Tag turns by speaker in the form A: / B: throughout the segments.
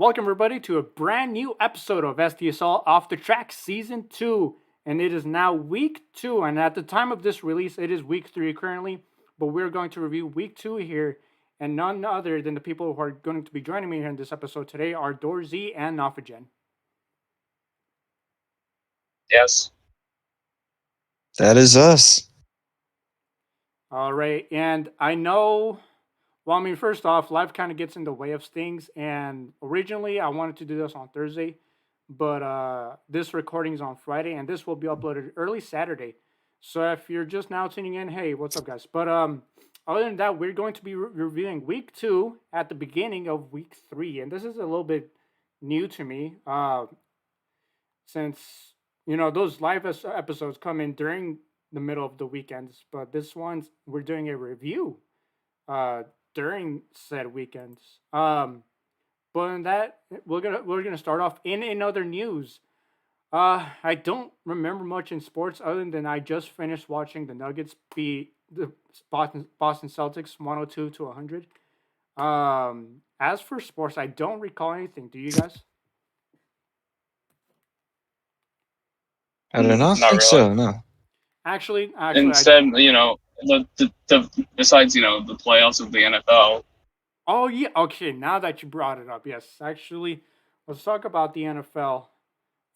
A: Welcome, everybody, to a brand new episode of STSL Off the Track Season 2. And it is now week 2. And at the time of this release, it is week 3 currently. But we're going to review week 2 here. And none other than the people who are going to be joining me here in this episode today are Dorzy and Nafagen.
B: Yes.
C: That is us.
A: All right. And I know, well, I mean, first off, life kind of gets in the way of things. And originally, I wanted to do this on Thursday. But this recording is on Friday, and this will be uploaded early Saturday. So if you're just now tuning in, hey, what's up, guys? But other than that, we're going to be reviewing week 2 at the beginning of week 3, and this is a little bit new to me, since those live episodes come in during the middle of the weekends, but this one's we're doing a review during said weekends. But in that, we're gonna start off in other news. I don't remember much in sports other than I just finished watching the Nuggets beat the Boston Celtics 102-100. As for sports, I don't recall anything. Do you guys?
C: I do not
B: Not
C: think
B: really.
C: so, no.
A: Actually,
B: Instead, the besides, the playoffs of the NFL.
A: Oh yeah, okay. Now that you brought it up, yes. Actually, let's talk about the NFL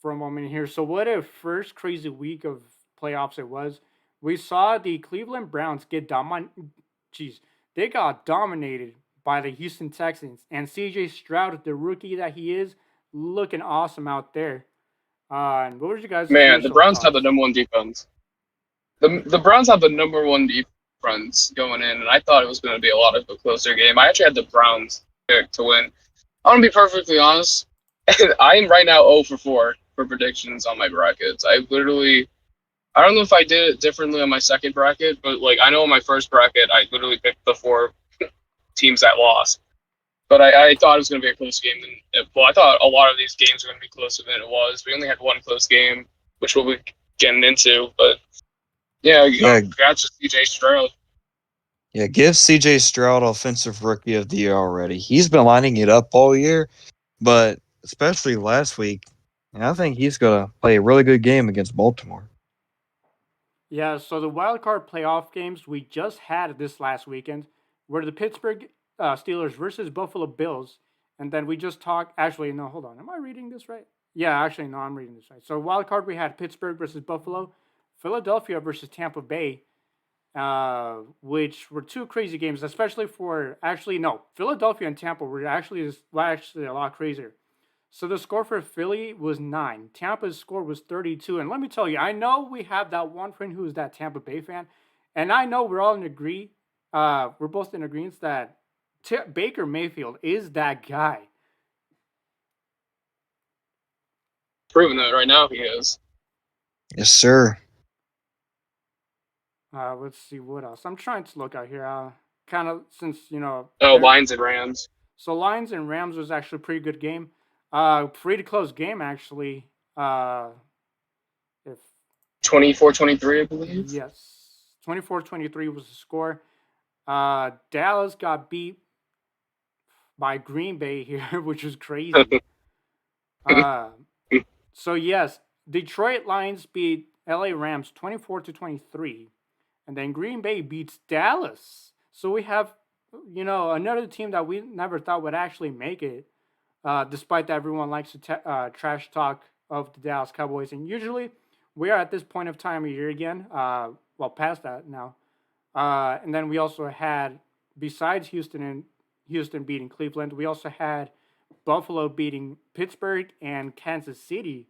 A: for a moment here. So, what a first crazy week of playoffs it was. We saw the Cleveland Browns get they got dominated by the Houston Texans, and CJ Stroud, the rookie that he is, looking awesome out there. And what was you guys?
B: Man, the Browns have
A: thoughts?
B: the number one defense. The Browns have the number one defense going in, and I thought it was going to be a lot of a closer game. I actually had the Browns pick to win. I want to be perfectly honest. I am right now 0 for 4 for predictions on my brackets. I don't know if I did it differently on my second bracket, but I know on my first bracket, I literally picked the 4 teams that lost. But I thought it was going to be a close game. I thought a lot of these games were going to be closer than it was. We only had one close game, which we'll be getting into. But yeah, congrats to CJ Stroud.
C: Yeah, give CJ Stroud Offensive Rookie of the Year already. He's been lining it up all year, but especially last week, and I think he's going to play a really good game against Baltimore.
A: Yeah, so the wild card playoff games we just had this last weekend were the Pittsburgh Steelers versus Buffalo Bills, and then we just talked. Actually, no, hold on. Am I reading this right? Yeah, actually, no, I'm reading this right. So wild card we had Pittsburgh versus Buffalo, Philadelphia versus Tampa Bay, which were 2 crazy games, especially for Philadelphia and Tampa were actually a lot crazier. So the score for Philly was 9. Tampa's score was 32. And let me tell you, I know we have that one friend who is that Tampa Bay fan, and I know we're all in agree. We're both in agreement that Baker Mayfield is that guy.
B: Proving that right now he is.
C: Yes, sir.
A: Let's see what else. I'm trying to look out here. Kind of since
B: Lions and Rams.
A: So Lions and Rams was actually a pretty good game. Pretty close game actually. If
B: 24-23, I believe.
A: Yes, 24-23 was the score. Dallas got beat by Green Bay here, which was crazy. So yes, Detroit Lions beat LA Rams 24-23, and then Green Bay beats Dallas. So we have, another team that we never thought would actually make it, despite that everyone likes to trash talk of the Dallas Cowboys. And usually we are at this point of time of year again, past that now. And then we also had, besides Houston beating Cleveland, we also had Buffalo beating Pittsburgh and Kansas City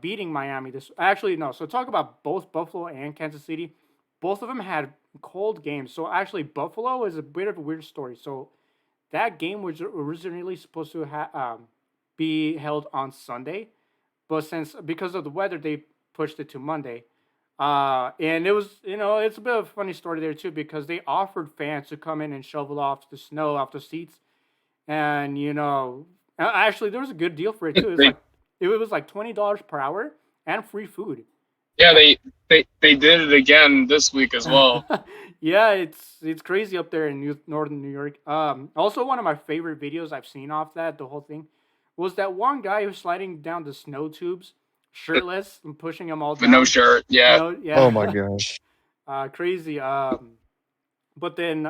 A: beating Miami. So talk about both Buffalo and Kansas City. Both of them had cold games. So actually, Buffalo is a bit of a weird story. So that game was originally supposed to be held on Sunday, but because of the weather, they pushed it to Monday. And it was, it's a bit of a funny story there too, because they offered fans to come in and shovel off the snow off the seats. And, actually there was a good deal for it too. It was like $20 per hour and free food.
B: Yeah, they did it again this week as well.
A: Yeah, it's crazy up there in northern New York. Also one of my favorite videos I've seen off that the whole thing was that one guy who's sliding down the snow tubes, shirtless and pushing them all
B: But no
A: down.
B: shirt. Yeah.
A: No,
C: Oh my
A: yeah,
C: gosh.
A: crazy. But then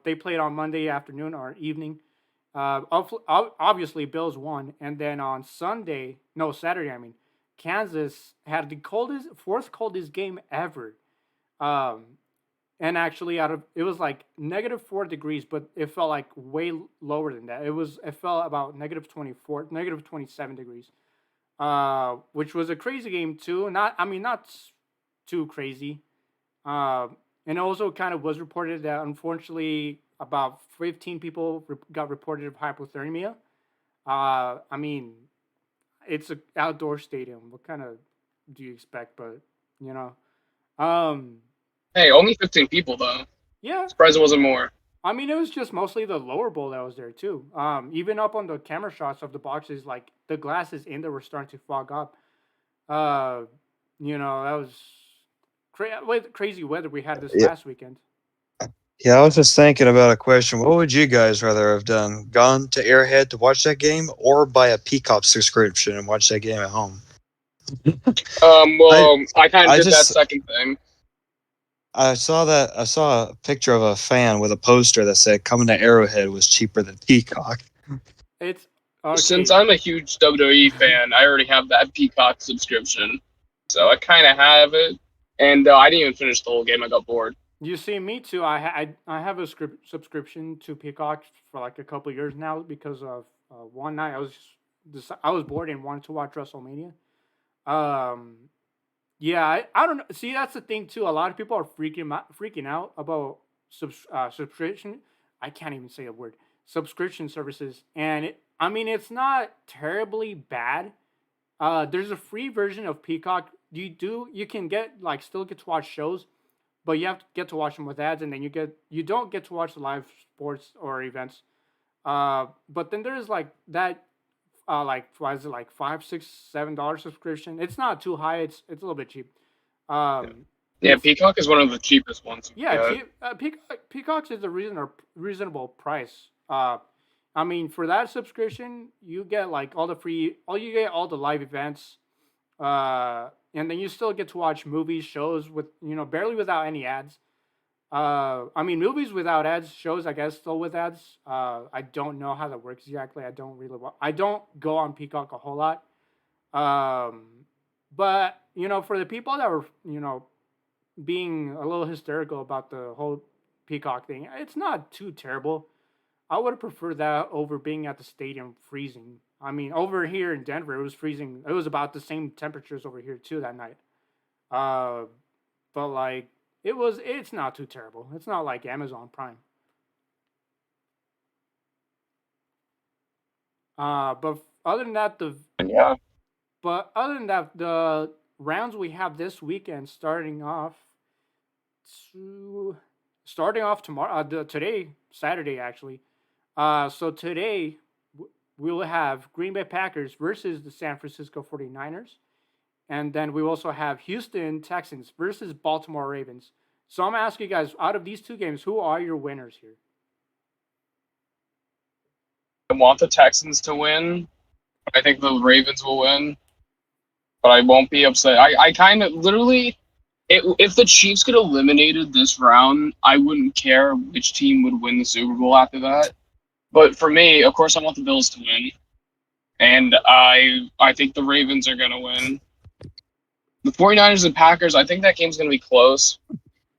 A: they played on Monday afternoon or evening. Obviously Bills won, and then on Sunday, no Saturday, I mean, Kansas had the fourth coldest game ever. Um, and actually, out of it was like -4 degrees, but it felt like way lower than that. It felt about -24, -27 degrees, which was a crazy game too. Not too crazy. And also kind of was reported that unfortunately about 15 people got reported of hypothermia. I mean, it's an outdoor stadium. What kind of do you expect? But you know, um,
B: Hey, only 15 people though.
A: yeah.
B: Surprised it wasn't more.
A: I mean, it was just mostly the lower bowl that was there too. Even up on the camera shots of the boxes, like the glasses in there were starting to fog up. Uh, that was crazy weather we had this
C: Yeah,
A: past weekend.
C: yeah. I was just thinking about a question. What would you guys rather have done? Gone to Airhead to watch that game, or buy a Peacock subscription and watch that game at home? I
B: I kind of
C: I
B: did that
C: just
B: second thing.
C: I saw a picture of a fan with a poster that said coming to Arrowhead was cheaper than Peacock.
A: It's
B: Since
A: okay.
B: I'm a huge WWE fan, I already have that Peacock subscription, so I kind of have it. And I didn't even finish the whole game. I got bored.
A: You see, me too. I have a subscription to Peacock for like a couple years now because of one night I was bored and wanted to watch WrestleMania. Um, yeah, I don't know. See, that's the thing too. A lot of people are freaking out about subscription. I can't even say a word. Subscription services, and I mean, it's not terribly bad. There's a free version of Peacock. You can still get to watch shows, but you have to get to watch them with ads, and then you don't get to watch the live sports or events. But then there's like that like why is it like $5, $6, $7 subscription? It's not too high. It's a little bit cheap.
B: Yeah,
A: Um,
B: yeah,
A: it's
B: Peacock is one of the cheapest ones we
A: yeah,
B: got.
A: cheap. Peacocks is a reasonable price. I mean for that subscription, you get like you get all the live events. And then you still get to watch movies, shows with barely without any ads. I mean, movies without ads, shows I guess still with ads. I don't know how that works exactly. I don't go on Peacock a whole lot. Um, but for the people that were being a little hysterical about the whole Peacock thing, it's not too terrible. I would have preferred that over being at the stadium freezing. I mean, over here in Denver, it was freezing. It was about the same temperatures over here too that night. Uh, but like it's not too terrible. It's not like Amazon Prime. But other than that,
B: Yeah.
A: the rounds we have this weekend starting off tomorrow, today, Saturday actually. So today we will have Green Bay Packers versus the San Francisco 49ers. And then we also have Houston Texans versus Baltimore Ravens. So I'm asking you guys, out of these two games, who are your winners here?
B: I want the Texans to win. I think the Ravens will win, but I won't be upset. I kind of literally, if the Chiefs get eliminated this round, I wouldn't care which team would win the Super Bowl after that. But for me, of course, I want the Bills to win, and I think the Ravens are going to win. The 49ers and Packers, I think that game's going to be close,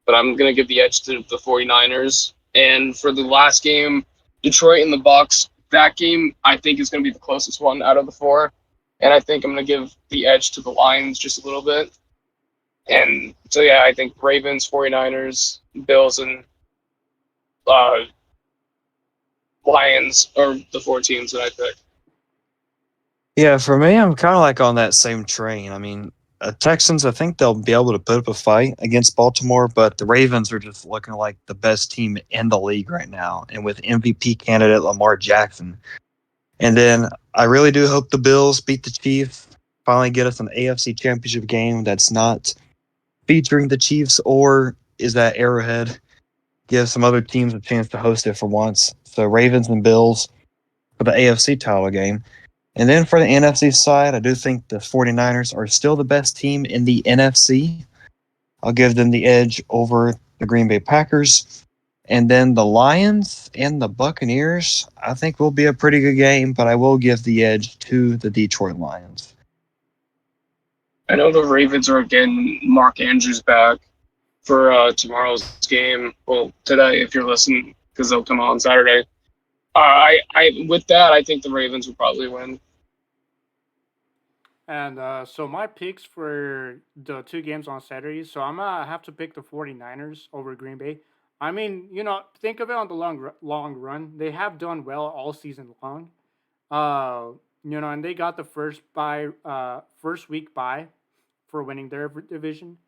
B: but I'm going to give the edge to the 49ers. And for the last game, Detroit and the Bucks, that game I think is going to be the closest one out of the four. And I think I'm going to give the edge to the Lions just a little bit. And so, yeah, I think Ravens, 49ers, Bills, and Lions are the four teams that I picked.
C: Yeah, for me, I'm kind of like on that same train. I mean, Texans, I think they'll be able to put up a fight against Baltimore, but the Ravens are just looking like the best team in the league right now, and with MVP candidate Lamar Jackson. And then I really do hope the Bills beat the Chiefs, finally get us an AFC Championship game that's not featuring the Chiefs or is at Arrowhead. Give some other teams a chance to host it for once. So Ravens and Bills for the AFC title game. And then for the NFC side, I do think the 49ers are still the best team in the NFC. I'll give them the edge over the Green Bay Packers. And then the Lions and the Buccaneers, I think will be a pretty good game, but I will give the edge to the Detroit Lions.
B: I know the Ravens are getting Mark Andrews back for tomorrow's game. Well, today, if you're listening, because they'll come out on Saturday. With that, I think the Ravens will probably win.
A: And so my picks for the two games on Saturday. So I'm going to have to pick the 49ers over Green Bay. I mean, think of it on the long run. They have done well all season long. And they got the first week bye for winning their division.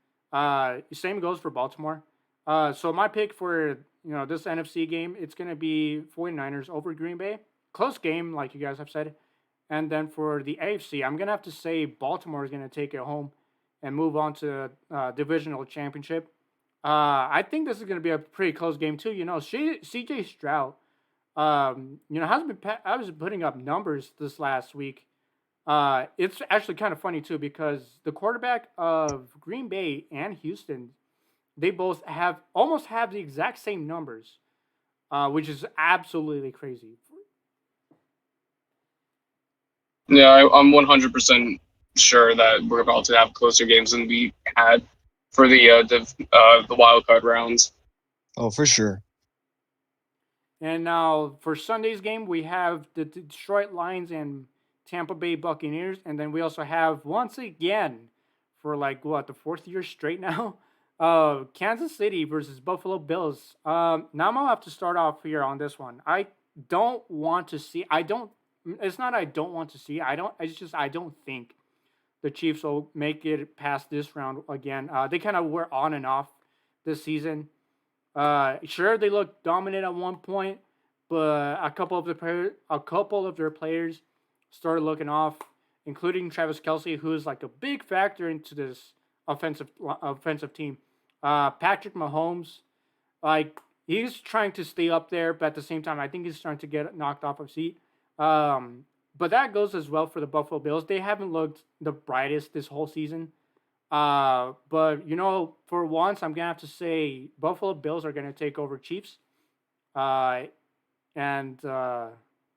A: Same goes for Baltimore. So my pick for this NFC game, it's gonna be 49ers over Green Bay. Close game, like you guys have said. And then for the AFC, I'm gonna have to say Baltimore is gonna take it home and move on to divisional championship. I think this is gonna be a pretty close game too. CJ Stroud, has been putting up numbers this last week. It's actually kind of funny too because the quarterback of Green Bay and Houston, they both almost have the exact same numbers, which is absolutely crazy.
B: Yeah, I'm 100% sure that we're about to have closer games than we had for the wild card rounds.
C: Oh, for sure.
A: And now for Sunday's game, we have the Detroit Lions and Tampa Bay Buccaneers, and then we also have once again for the fourth year straight now, Kansas City versus Buffalo Bills. Now I'm gonna have to start off here on this one. I don't want to see. I don't. It's not I don't want to see. I don't. It's just I don't think the Chiefs will make it past this round again. They kind of were on and off this season. Sure, they looked dominant at one point, but a couple of their players started looking off, including Travis Kelce, who is like a big factor into this offensive team. Patrick Mahomes, he's trying to stay up there, but at the same time, I think he's starting to get knocked off of seat. But that goes as well for the Buffalo Bills. They haven't looked the brightest this whole season. But for once, I'm gonna have to say Buffalo Bills are gonna take over Chiefs. Yeah,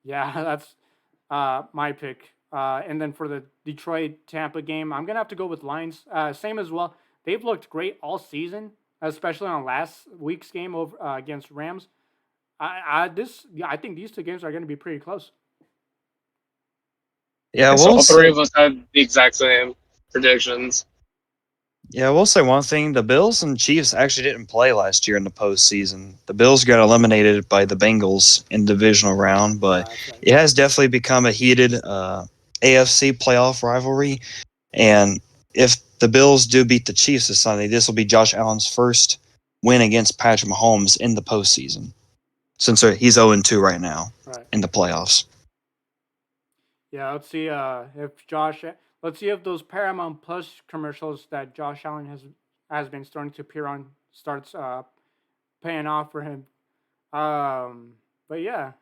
A: that's my pick. And then for the Detroit Tampa game, I'm gonna have to go with Lions. Same as well. They've looked great all season, especially on last week's game over against Rams. I think these two games are gonna be pretty close.
C: Yeah,
B: So all three of us had the exact same predictions.
C: Yeah, we'll say one thing. The Bills and Chiefs actually didn't play last year in the postseason. The Bills got eliminated by the Bengals in the divisional round, but
A: Right.
C: it has definitely become a heated AFC playoff rivalry. And if the Bills do beat the Chiefs this Sunday, this will be Josh Allen's first win against Patrick Mahomes in the postseason, since he's 0-2 right now in the playoffs.
A: Yeah, let's see let's see if those Paramount Plus commercials that Josh Allen has been starting to appear on starts paying off for him. But yeah.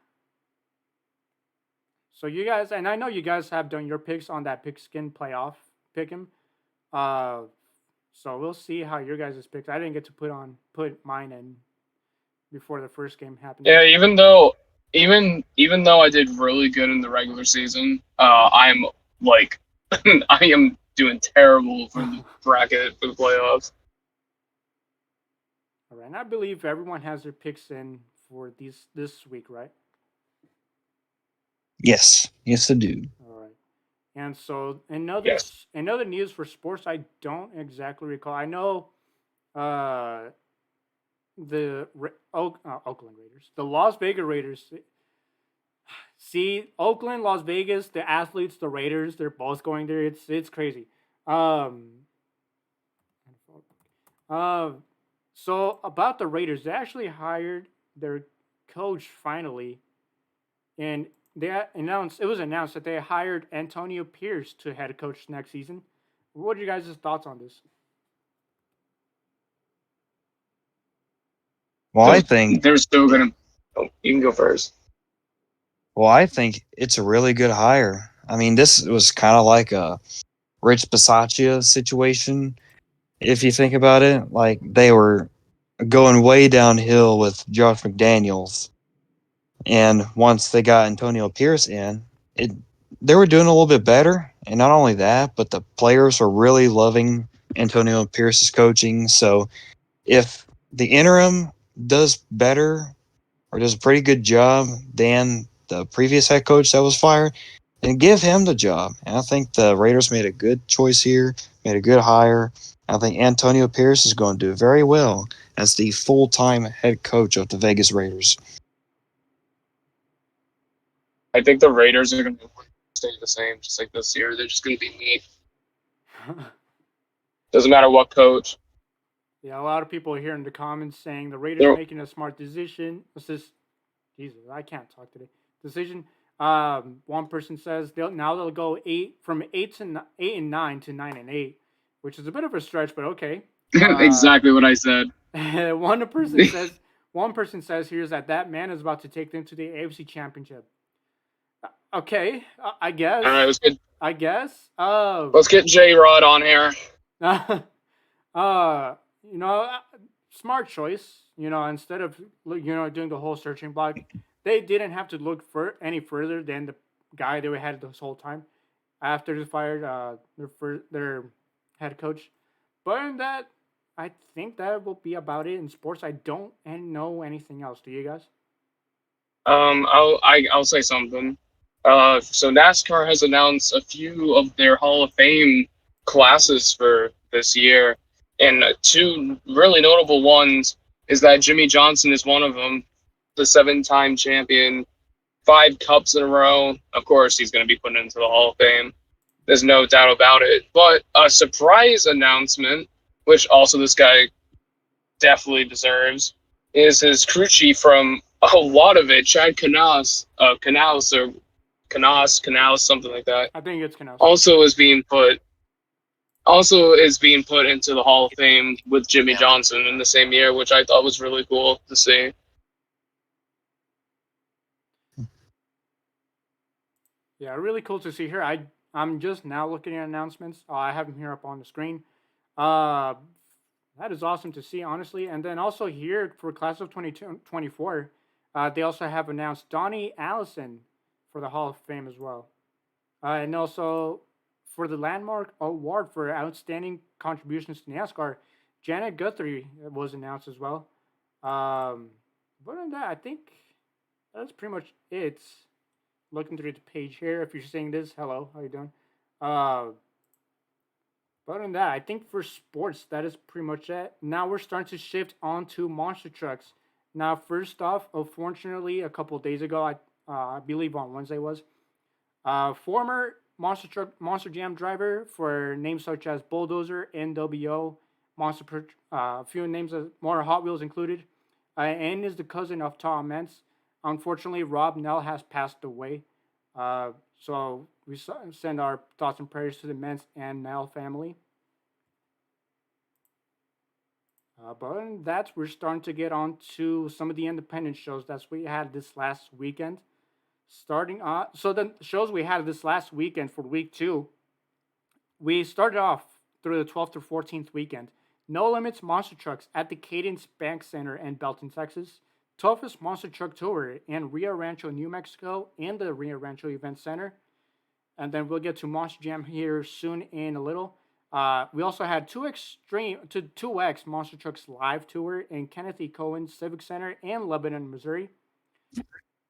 A: So you guys, and I know you guys have done your picks on that pigskin playoff pick'em. So we'll see how your guys' picks. I didn't get to put mine in before the first game happened.
B: Yeah, even though I did really good in the regular season, I'm I am doing terrible for the bracket for the playoffs.
A: All right, and I believe everyone has their picks in for this week, right?
C: Yes, I do.
A: All right, and so another news for sports, I don't exactly recall. I know, the Oakland Raiders, the Las Vegas Raiders. See, Oakland, Las Vegas, the athletes, the Raiders, they're both going there. It's crazy. So about the Raiders, they actually hired their coach finally, and it was announced that they hired Antonio Pierce to head coach next season. What are you guys' thoughts on this?
C: Well,
B: So
C: I think
B: they're still gonna. Oh, you can go first.
C: it's a really good hire. I mean, this was kind of like a Rich Bisaccia situation, if you think about it. Like they were going way downhill with Josh McDaniels, and once they got Antonio Pierce in, it they were doing a little bit better. And not only that, but the players were really loving Antonio Pierce's coaching. So if the interim does better or does a pretty good job than the previous head coach that was fired, then give him the job. And I think the Raiders made a good choice here, made a good hire. I think Antonio Pierce is going to do very well as the full-time head coach of the Vegas Raiders.
B: I think the Raiders are gonna stay the same, just like this year. They're just gonna be neat. Doesn't matter what coach.
A: Yeah, a lot of people here in the comments saying the Raiders
B: They're,
A: making a smart decision. What's this? Jesus, I can't talk today. Decision. One person says they'll go from 8 and 9 to 9 and 8, which is a bit of a stretch, but okay.
B: exactly what I said.
A: One person says here is that man is about to take them to the AFC Championship. Okay, I guess.
B: All right, let's get
A: I guess.
B: J Rod on here.
A: You know, smart choice. You know, instead of doing the whole searching block, they didn't have to look for any further than the guy they had this whole time after they fired their head coach. But in that, I think that will be about it in sports. I don't know anything else. Do you guys?
B: I'll say something. So NASCAR has announced a few of their Hall of Fame classes for this year, and two really notable ones is that Jimmy Johnson is one of them, the 7-time champion, 5 cups in a row. Of course, he's going to be put into the Hall of Fame. There's no doubt about it. But a surprise announcement, which also this guy definitely deserves, is his crew chief from a lot of it, Chad Knaus, something like that.
A: I think it's Canals.
B: Also is being put into the Hall of Fame with Jimmy Johnson in the same year, which I thought was really cool to see.
A: Yeah, really cool to see here. I'm just now looking at announcements. I have them here up on the screen. That is awesome to see, honestly. And then also here for class of 2024, they also have announced Donnie Allison for the Hall of Fame as well. And also for the Landmark Award for Outstanding Contributions to NASCAR, Janet Guthrie was announced as well. But on that, I think that's pretty much it. Looking through the page here, if you're seeing this, hello, how you doing? But on that, I think for sports, that is pretty much it. Now we're starting to shift onto monster trucks. Now, first off, unfortunately, a couple of days ago, I believe on Wednesday was, former Monster Jam driver for names such as Bulldozer, NWO, a few names of more Hot Wheels included, and is the cousin of Tom Mentz. Unfortunately, Rob Nell has passed away. So we send our thoughts and prayers to the Mentz and Nell family. But other than that, we're starting to get on to some of the independent shows that we had this last weekend. So the shows we had this last weekend for week 2, we started off through the 12th to 14th weekend. No Limits Monster Trucks at the Cadence Bank Center in Belton, Texas. Toughest Monster Truck Tour in Rio Rancho, New Mexico, in the Rio Rancho Event Center. And then we'll get to Monster Jam here soon in a little. We also had 2X Monster Trucks Live Tour in Kenneth E. Cohen Civic Center in Lebanon, Missouri.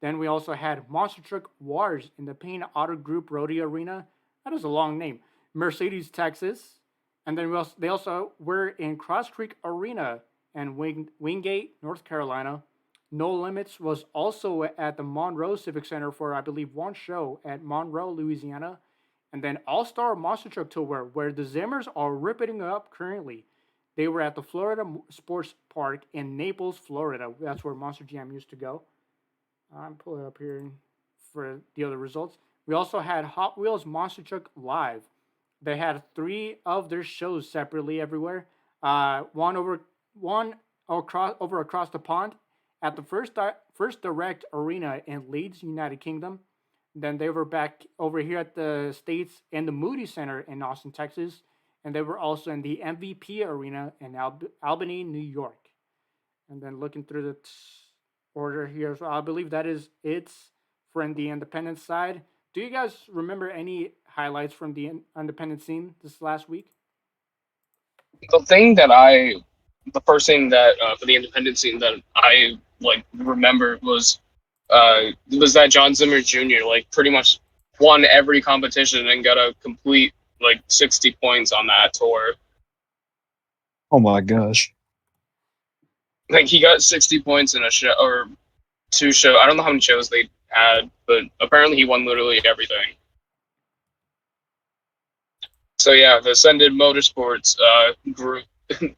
A: Then we also had Monster Truck Wars in the Payne Auto Group Rodeo Arena. That is a long name. Mercedes, Texas. And then they also were in Cross Creek Arena and Wingate, North Carolina. No Limits was also at the Monroe Civic Center for, I believe, one show at Monroe, Louisiana. And then All-Star Monster Truck Tour, where the Zimmers are ripping it up currently. They were at the Florida Sports Park in Naples, Florida. That's where Monster Jam used to go. I'm pulling it up here for the other results. We also had Hot Wheels Monster Truck Live. They had 3 of their shows separately everywhere. One across the pond at the first direct arena in Leeds, United Kingdom. Then they were back over here at the States in the Moody Center in Austin, Texas. And they were also in the MVP Arena in Albany, New York. And then looking through the order here, so I believe that is it from the independent side. Do you guys remember any highlights from the independent scene this last week?
B: The first thing that for the independent scene that I like remember was that John Zimmer Jr. like pretty much won every competition and got a complete like 60 points on that tour.
C: Oh my gosh.
B: Like he got 60 points in a show or two shows. I don't know how many shows they had, but apparently he won literally everything. So yeah, the Ascended Motorsports group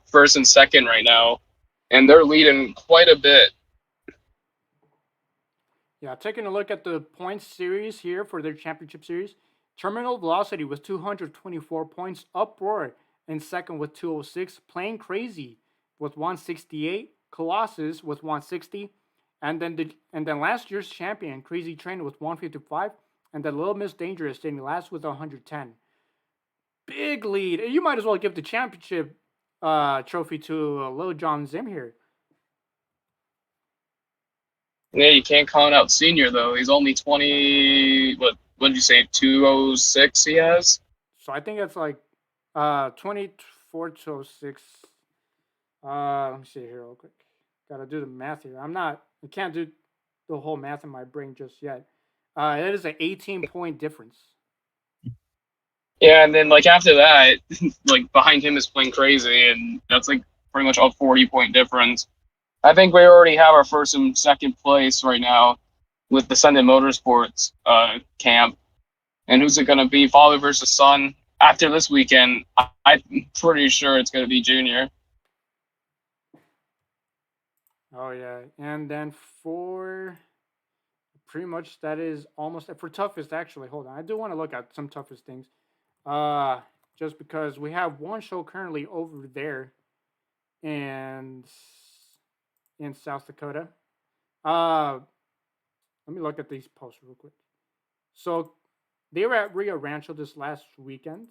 B: first and second right now, and they're leading quite a bit.
A: Yeah, taking a look at the points series here for their championship series. Terminal Velocity with 224 points, Uproar in second with 206, Playing Crazy with 168, Colossus with 160, and then last year's champion Crazy Train with 155, and then Little Miss Dangerous sitting last with 110. Big lead. You might as well give the championship trophy to Lil John Zim here.
B: Yeah, you can't count out Senior though. He's only 20. What did you say? 206 he has.
A: So I think it's like 24 to 06. Let me see here real quick. Gotta do the math here. I can't do the whole math in my brain just yet. It is an 18-point difference.
B: Yeah, and then like after that, like behind him is Playing Crazy, and that's like pretty much a 40-point difference. I think we already have our first and second place right now with the Sunday Motorsports camp. And who's it going to be? Father versus son. After this weekend, I'm pretty sure it's going to be Junior.
A: Oh, yeah. And then for pretty much that is almost for toughest, actually. Hold on. I do want to look at some toughest things. Just because we have one show currently over there and in South Dakota. Let me look at these posts real quick. So they were at Rio Rancho this last weekend.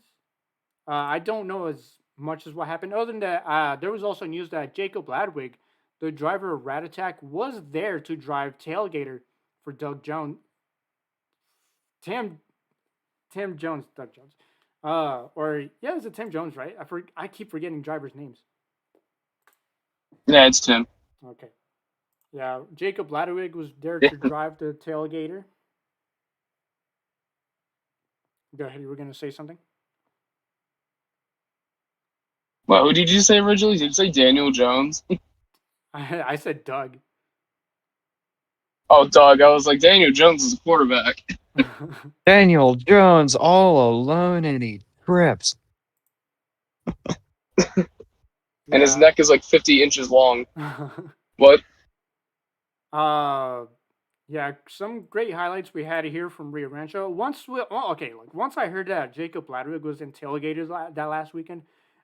A: I don't know as much as what happened. Other than that, there was also news that Jacob Ladwig, the driver of Rat Attack, was there to drive Tailgater for Doug Jones. Tim Jones, Doug Jones. Is it Tim Jones, right? I keep forgetting drivers' names.
B: Yeah, it's Tim.
A: Okay. Yeah, Jacob Ladwig was there to drive the Tailgater. Go ahead, you were going to say something?
B: Well, who did you say originally? Did you say Daniel Jones?
A: I said Doug.
B: Oh, Doug. I was like, Daniel Jones is a quarterback.
C: Daniel Jones all alone and he trips.
B: And his neck is like 50 inches long. What?
A: Yeah, some great highlights we had here from Rio Rancho. Once I heard that Jacob Ladwig was in Tailgaters that last weekend,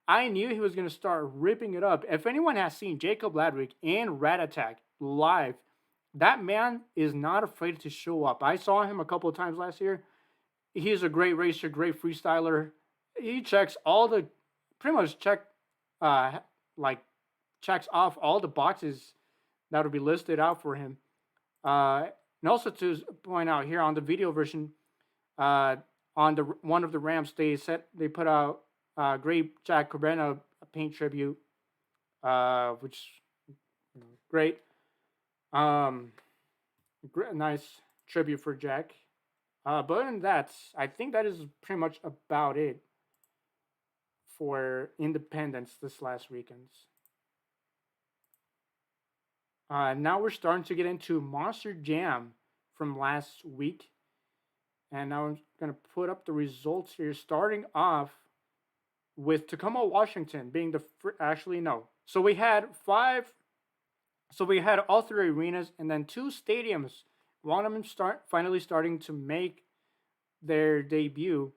A: I knew he was going to start ripping it up. If anyone has seen Jacob Ladwig and Rat Attack live, that man is not afraid to show up. I saw him a couple of times last year. He's a great racer, great freestyler. He checks checks off all the boxes that will be listed out for him. And also to point out here on the video version, on one of the ramps, they put out great Jack Cabrera paint tribute, which great, nice tribute for Jack. But other than that, I think that is pretty much about it for Independence this last weekend. Now we're starting to get into Monster Jam from last week. And now I'm going to put up the results here, starting off with Tacoma, Washington being actually, no. So we had all three arenas and then two stadiums. One of them finally starting to make their debut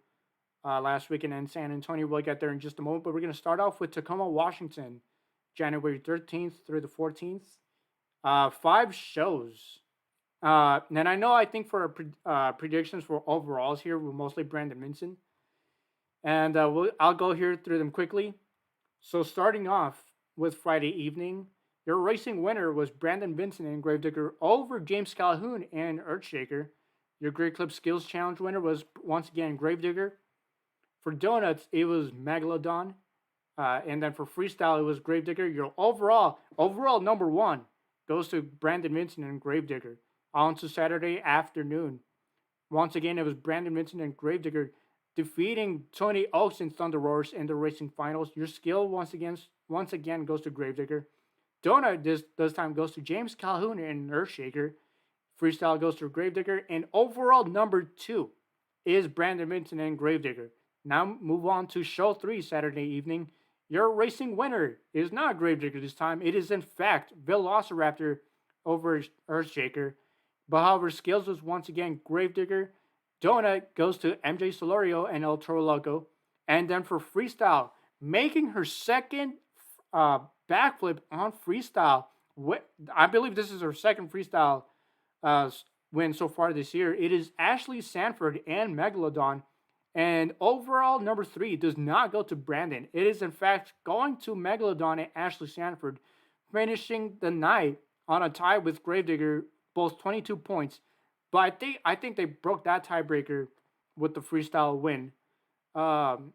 A: last weekend in San Antonio. We'll get there in just a moment, but we're going to start off with Tacoma, Washington. January 13th through the 14th. 5 shows. And I think for our predictions for overalls here, we're mostly Brandon Minson. And I'll go here through them quickly. So starting off with Friday evening, your racing winner was Brandon Vincent and Gravedigger over James Calhoun and Earthshaker. Your Great Clip Skills Challenge winner was once again Gravedigger. For donuts, it was Megalodon. And then for freestyle, it was Gravedigger. Your overall number one goes to Brandon Vincent and Gravedigger. On to Saturday afternoon. Once again, it was Brandon Vincent and Gravedigger defeating Tony Oaks and Thunder Roars in the racing finals. Your skill once again goes to Gravedigger. Donut this time goes to James Calhoun and Earthshaker. Freestyle goes to Gravedigger. And overall number 2 is Brandon Vincent and Gravedigger. Now move on to show 3 Saturday evening. Your racing winner is not Gravedigger this time. It is in fact Velociraptor over Earthshaker. But however, skills was once again Gravedigger. Donut goes to MJ Solorio and El Toro Loco. And then for freestyle, making her second backflip on freestyle. I believe this is her second freestyle win so far this year. It is Ashley Sanford and Megalodon. And overall, number 3 does not go to Brandon. It is, in fact, going to Megalodon and Ashley Sanford, finishing the night on a tie with Gravedigger, both 22 points. But I think they broke that tiebreaker with the freestyle win. And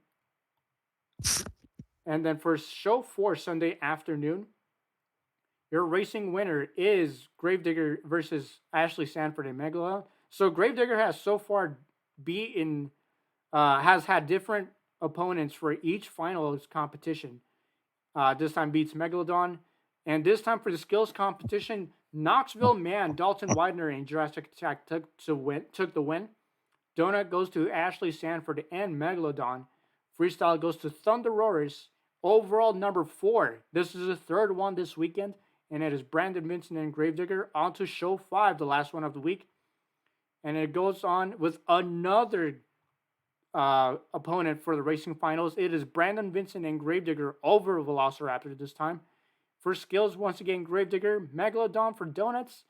A: then for show 4 Sunday afternoon, your racing winner is Gravedigger versus Ashley Sanford and Megalodon. So Gravedigger has so far has had different opponents for each finals competition. This time beats Megalodon. And this time for the skills competition, Knoxville man Dalton Widener and Jurassic Attack took the win. Donut goes to Ashley Sanford and Megalodon. Freestyle goes to Thunder Roars. Overall number 4. This is the third one this weekend. And it is Brandon Vincent and Gravedigger. On to show 5, the last one of the week. And it goes on with another opponent for the racing finals. It is Brandon Vincent and Gravedigger over Velociraptor this time. For skills, once again, Gravedigger, Megalodon for donuts,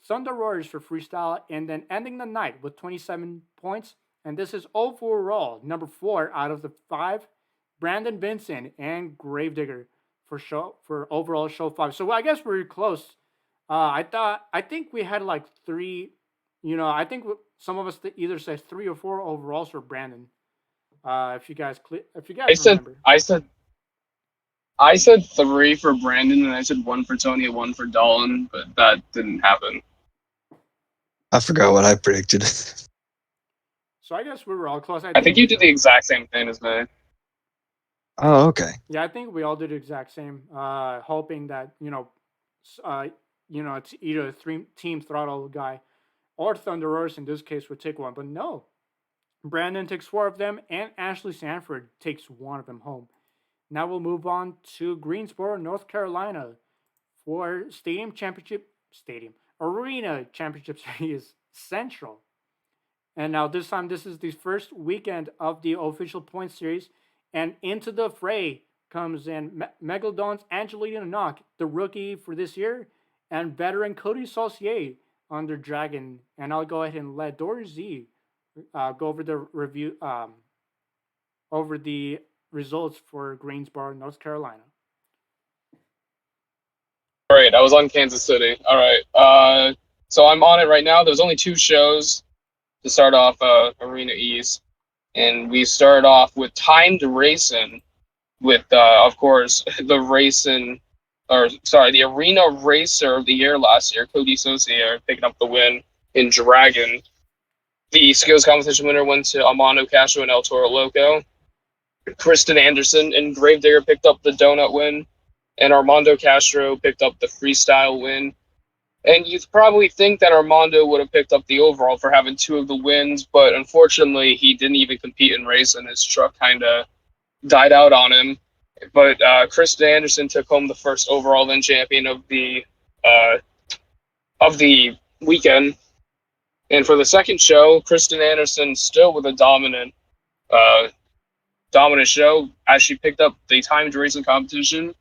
A: Thunder Roars for freestyle, and then ending the night with 27 points. And this is overall number 4 out of the 5, Brandon Vincent and Gravedigger for overall show 5. So I guess we're close. I think we had like 3. I think some of us either said 3 or 4 overalls for Brandon. If you guys remember.
B: I said 3 for Brandon, and I said 1 for Tony and 1 for Dolan, but that didn't happen.
C: I forgot what I predicted.
A: So I guess we were all close.
B: I think you did the exact same thing as me.
C: Oh, okay.
A: Yeah, I think we all did the exact same. Hoping that it's either a team throttle guy or Thunder Roars in this case would take one, but no. Brandon takes 4 of them, and Ashley Sanford takes 1 of them home. Now we'll move on to Greensboro, North Carolina for Arena Championship Series Central. And now this time, this is the first weekend of the official point series. And into the fray comes in Megalodon's Angelina Knock, the rookie for this year, and veteran Cody Saucier under Dragon. And I'll go ahead and let Dory Z go over the review, over the results for Greensboro, North Carolina.
B: All right, I was on Kansas City. All right, so I'm on it right now. There's only 2 shows to start off Arena East, and we start off with Timed Racing with, of course, the Arena Racer of the year last year, Cody Saucier, picking up the win in Dragon. The skills competition winner went to Armando Castro and El Toro Loco. Kristen Anderson and Gravedigger picked up the donut win, and Armando Castro picked up the freestyle win. And you'd probably think that Armando would have picked up the overall for having 2 of the wins, but unfortunately he didn't even compete in race, and his truck kind of died out on him. But Kristen Anderson took home the first overall then champion of the weekend. And for the second show, Kristen Anderson still with a dominant show as she picked up the timed racing competition.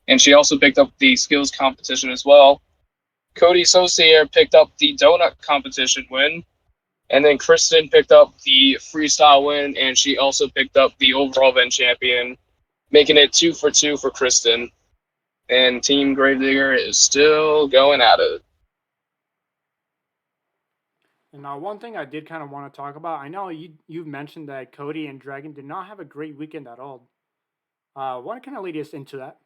B: and she also picked up the skills competition as well. Cody Saucier picked up the donut competition win, and then Kristen picked up the freestyle win, and she also picked up the overall event champion, making it 2 for 2 for Kristen. And Team Gravedigger is still going at it.
A: And now, one thing I did kind of want to talk about, I know you've mentioned that Cody and Dragon did not have a great weekend at all. What kind of lead us into that?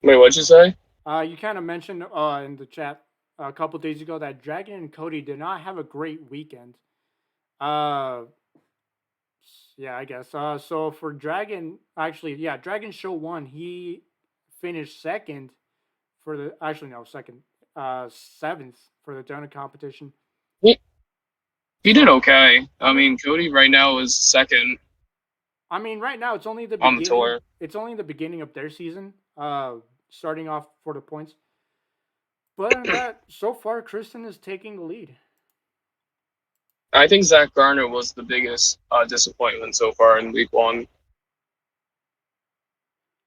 B: Wait, what'd you say?
A: You kind of mentioned in the chat a couple days ago that Dragon and Cody did not have a great weekend. Uh, yeah, I guess. So for Dragon, actually, yeah, Dragon Show 1, he finished second for the, actually, no, second, seventh for the donut competition.
B: He did okay. I mean, Cody right now is second
A: I mean, right now it's only the
B: on the
A: beginning.
B: tour.
A: It's only the beginning of their season. Starting off for the points. But other than that, so far Kristen is taking the lead.
B: I think Zach Garner was the biggest disappointment so far in week 1.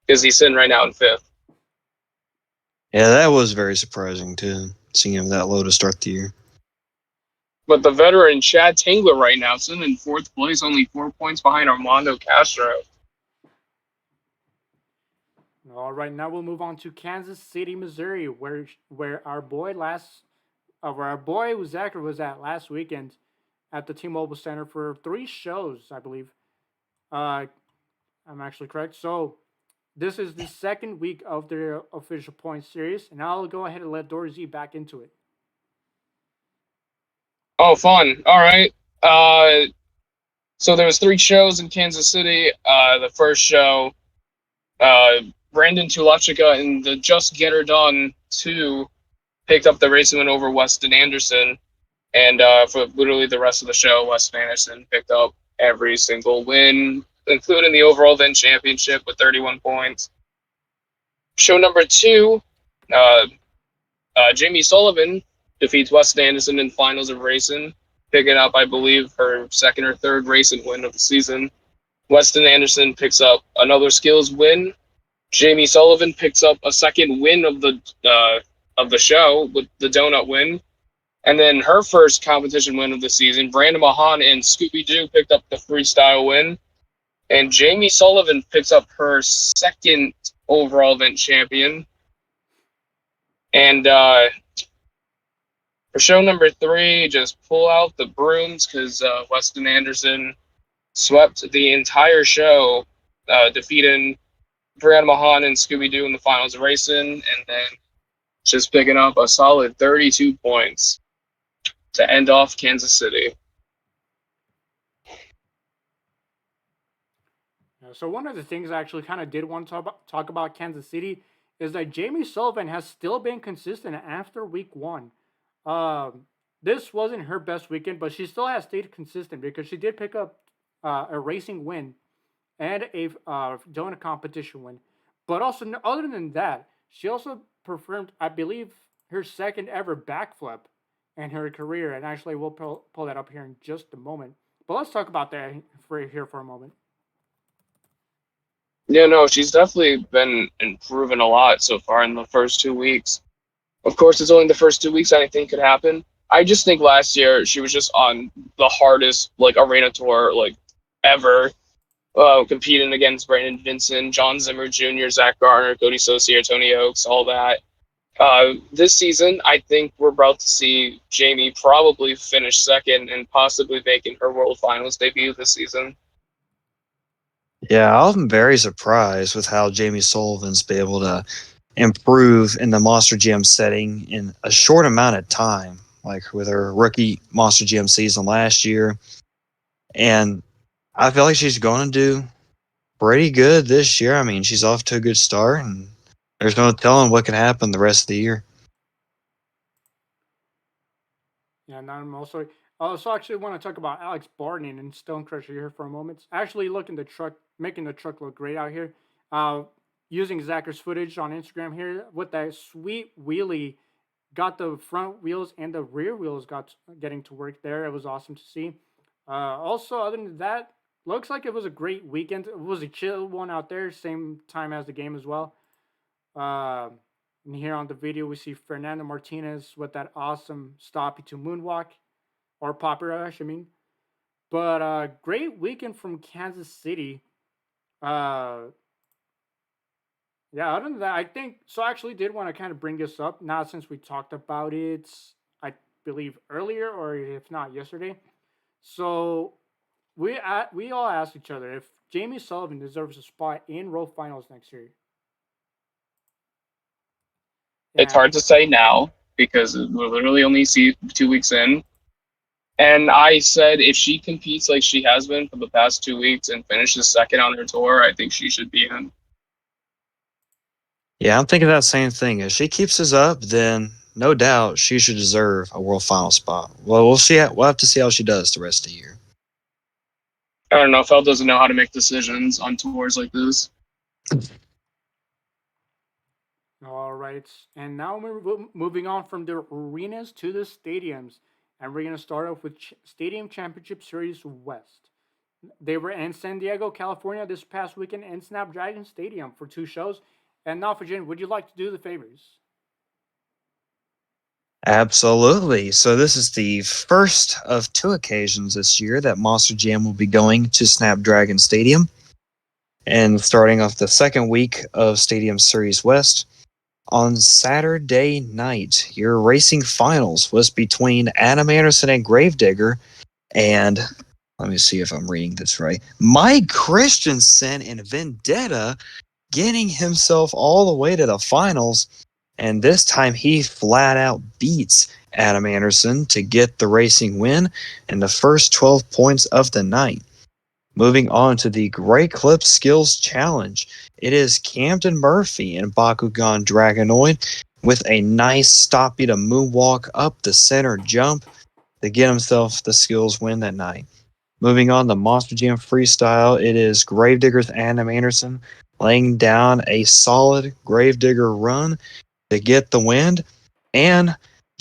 B: Because he's sitting right now in 5th.
C: Yeah, that was very surprising too, seeing him that low to start the year.
B: But the veteran Chad Tangler right now sitting in 4th place, only 4 points behind Armando Castro.
A: All right, now we'll move on to Kansas City, Missouri, where our boy Zachary was at last weekend at the T-Mobile Center for 3 shows, I believe. I'm actually correct. So this is the second week of their official points series, and I'll go ahead and let Dorzy back into it.
B: Oh, fun. All right. So there was 3 shows in Kansas City. The first show, Brandon Tulachika in the Just Get Her Done 2 picked up the racing win over Weston Anderson. And for literally the rest of the show, Weston Anderson picked up every single win, including the overall event championship with 31 points. Show number 2, Jamie Sullivan defeats Weston Anderson in finals of racing, picking up, I believe, her 2nd or 3rd racing win of the season. Weston Anderson picks up another skills win. Jamie Sullivan picks up a 2nd win of the show with the donut win. And then her first competition win of the season, Brandon Mahan and Scooby-Doo picked up the freestyle win. And Jamie Sullivan picks up her 2nd overall event champion. And for show number 3, just pull out the brooms because Weston Anderson swept the entire show, defeating Brianna Mahan and Scooby-Doo in the finals of racing, and then just picking up a solid 32 points to end off Kansas City.
A: So one of the things I actually kind of did want to talk about Kansas City is that Jamie Sullivan has still been consistent after week 1. This wasn't her best weekend, but she still has stayed consistent because she did pick up a racing win and a donut competition win. But also, other than that, she also performed, I believe, her 2nd ever backflip in her career. And actually, we'll pull that up here in just a moment. But let's talk about that for a moment.
B: Yeah, no, she's definitely been improving a lot so far in the first 2 weeks. Of course, it's only the first 2 weeks anything could happen. I just think last year she was just on the hardest arena tour ever, competing against Brandon Vincent, John Zimmer Jr., Zach Garner, Cody Saucier, Tony Oaks, all that. This season, I think we're about to see Jamie probably finish 2nd and possibly making her World Finals debut this season.
C: Yeah, I'm very surprised with how Jamie Sullivan's been able to improve in the Monster Jam setting in a short amount of time, like with her rookie Monster Jam season last year. And I feel like she's going to do pretty good this year. I mean, she's off to a good start, and there's no telling what can happen the rest of the year.
A: Yeah, and I'm also actually want to talk about Alex Barton and Stone Crusher here for a moment. Actually, making the truck look great out here. Using Zacher's footage on Instagram here with that sweet wheelie, got the front wheels and the rear wheels getting to work there. It was awesome to see. Also, other than that, looks like it was a great weekend. It was a chill one out there, same time as the game as well. And here on the video, we see Fernando Martinez with that awesome stoppie to moonwalk or popper rush, I mean. But great weekend from Kansas City. Uh, yeah, other than that, I think so. I actually did want to kind of bring this up now since we talked about it, I believe earlier or if not yesterday. So we all asked each other if Jamie Sullivan deserves a spot in Row Finals next year.
B: It's
A: And
B: hard to say now because we're literally only 2 weeks in. And I said if she competes like she has been for the past 2 weeks and finishes second on her tour, I think she should be in.
C: Yeah, I'm thinking that same thing. If she keeps this up, then no doubt she should deserve a world final spot. Well, we'll see. We'll have to see how she does the rest of the year.
B: I don't know. Fel doesn't know how to make decisions on tours like this.
A: all right, and now we're moving on from the arenas to the stadiums, and we're gonna start off with Stadium Championship Series West. They were in San Diego, California this past weekend in Snapdragon Stadium for two shows. And now, Fajin, would you like to do the favors?
C: Absolutely. So this is the first of two occasions this year that Monster Jam will be going to Snapdragon Stadium. And starting off the second week of Stadium Series West, on Saturday night, your racing finals was between Adam Anderson and Gravedigger, and let me see if I'm reading this right. Mike Christensen and Vendetta getting himself all the way to the finals, and this time he flat out beats Adam Anderson to get the racing win and the first 12 points of the night. Moving on to the Great Clip Skills Challenge. It is Camden Murphy and Bakugan Dragonoid with a nice stoppie to moonwalk up the center jump to get himself the skills win that night. Moving on to Monster Jam Freestyle, it is Gravedigger's Adam Anderson laying down a solid Gravedigger run to get the win, and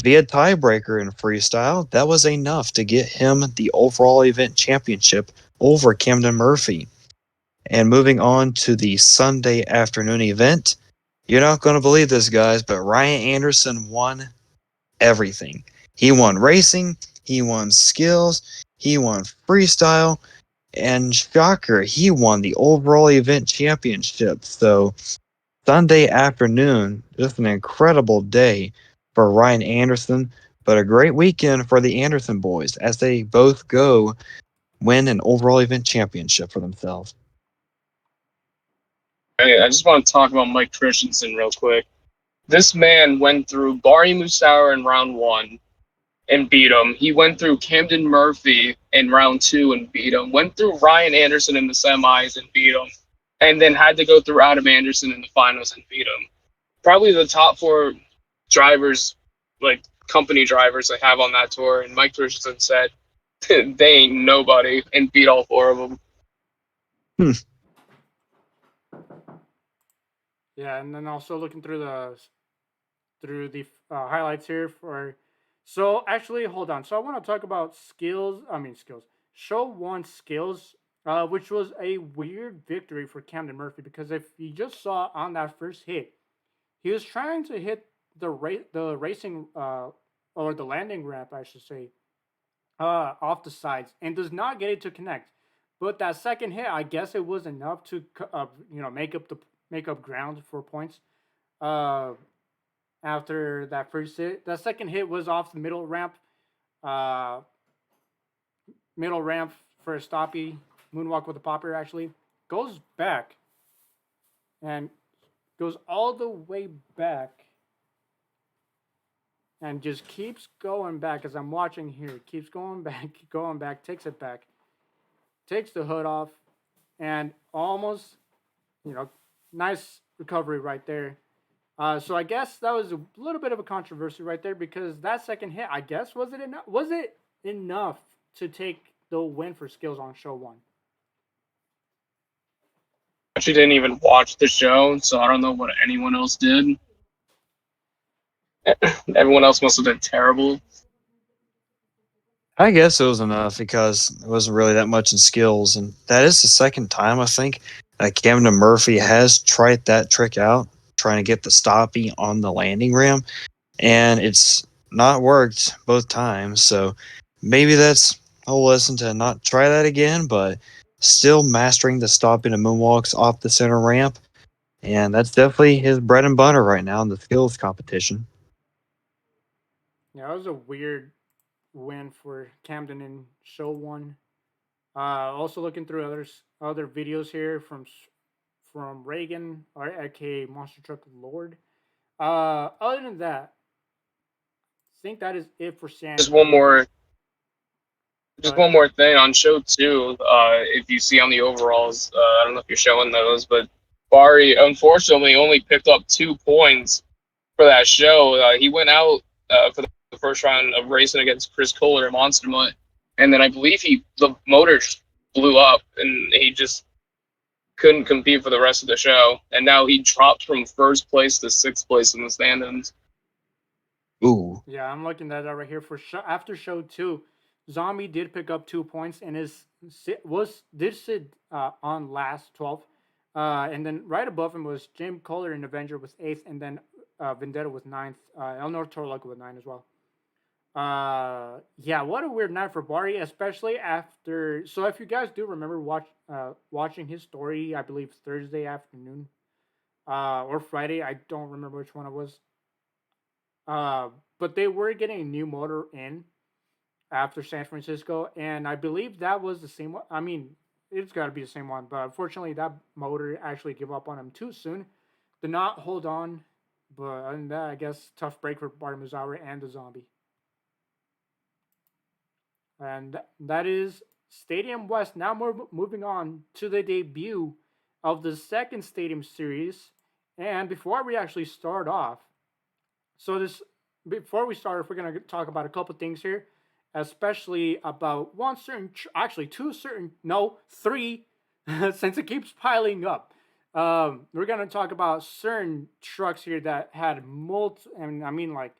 C: via tiebreaker in freestyle, that was enough to get him the overall event championship over Camden Murphy. And moving on to the Sunday afternoon event, you're not going to believe this, guys, but Ryan Anderson won everything. He won racing, he won skills, he won freestyle, and shocker, he won the overall event championship. So Sunday afternoon, just an incredible day for Ryan Anderson, but a great weekend for the Anderson boys as they both go win an overall event championship for themselves.
B: I just want to talk about Mike Christensen real quick. This man went through Barry Musauer in round 1 and beat him. He went through Camden Murphy in round 2 and beat him. Went through Ryan Anderson in the semis and beat him. And then had to go through Adam Anderson in the finals and beat him. Probably the top 4 drivers, like company drivers I have on that tour. And Mike Christensen said they ain't nobody and beat all 4 of them.
A: Yeah, and then also looking through the highlights here for. So actually, hold on. So I want to talk about skills. I mean skills. Show one skills, which was a weird victory for Camden Murphy because if you just saw on that first hit, he was trying to hit the racing or the landing ramp, I should say, off the sides, and does not get it to connect. But that second hit, I guess it was enough to make up ground for points. Uh, After that first hit, the second hit was off the uh, middle ramp for a stoppie moonwalk with a popper. Actually, goes back and goes all the way back and just keeps going back as I'm watching here. Keeps going back, going back, takes it back, takes the hood off, and almost, nice recovery right there. So I guess that was a little bit of a controversy right there because that second hit, I guess, was it enough? Was it enough to take the win for skills on show one?
B: Actually didn't even watch the show, so I don't know what anyone else did. Everyone else must have been terrible.
C: I guess it was enough because it wasn't really that much in skills, and that is the second time I think that Camden Murphy has tried that trick out, trying to get the stoppie on the landing rim, and it's not worked both times. So maybe that's a whole lesson to not try that again, but still mastering the stopping and moonwalks off the center ramp, and that's definitely his bread and butter right now in the skills competition.
A: Yeah, that was a weird win for Camden in show one. Also looking through other videos here from Reagan, or aka Monster Truck Lord. Other than that, I think that is it for San
B: Just one
A: Fran.
B: more, just
A: But
B: one more thing on show two. If you see on the overalls, I don't know if you're showing those, but Bari unfortunately only picked up 2 points for that show. He went out for the first round of racing against Chris Kohler at Monster Mutt, and then I believe the motor blew up, and he just couldn't compete for the rest of the show. And now he dropped from first place to sixth place in the standings.
C: Ooh,
A: yeah, I'm looking at that right here for after show two. Zombie did pick up 2 points and did sit on last 12th. And then right above him was Jim Kohler and Avenger with eighth, and then Vendetta with ninth. Elnor Torluck with nine as well. Yeah, what a weird night for Bari, especially after. So if you guys do remember watching his story, I believe Thursday afternoon, or Friday, I don't remember which one it was. Uh, but they were getting a new motor in after San Francisco, and I believe that was the same one. I mean, it's got to be the same one, but unfortunately, that motor actually gave up on him too soon. Did not hold on, but other than that, I guess tough break for Bari Muzawa and the Zombie. And that is Stadium West. Now we're moving on to the debut of the second Stadium Series. And before we actually start off, so this before we start, if we're gonna talk about a couple things here, especially about one certain, actually two certain, no, three, since it keeps piling up. We're gonna talk about certain trucks here that had and I mean like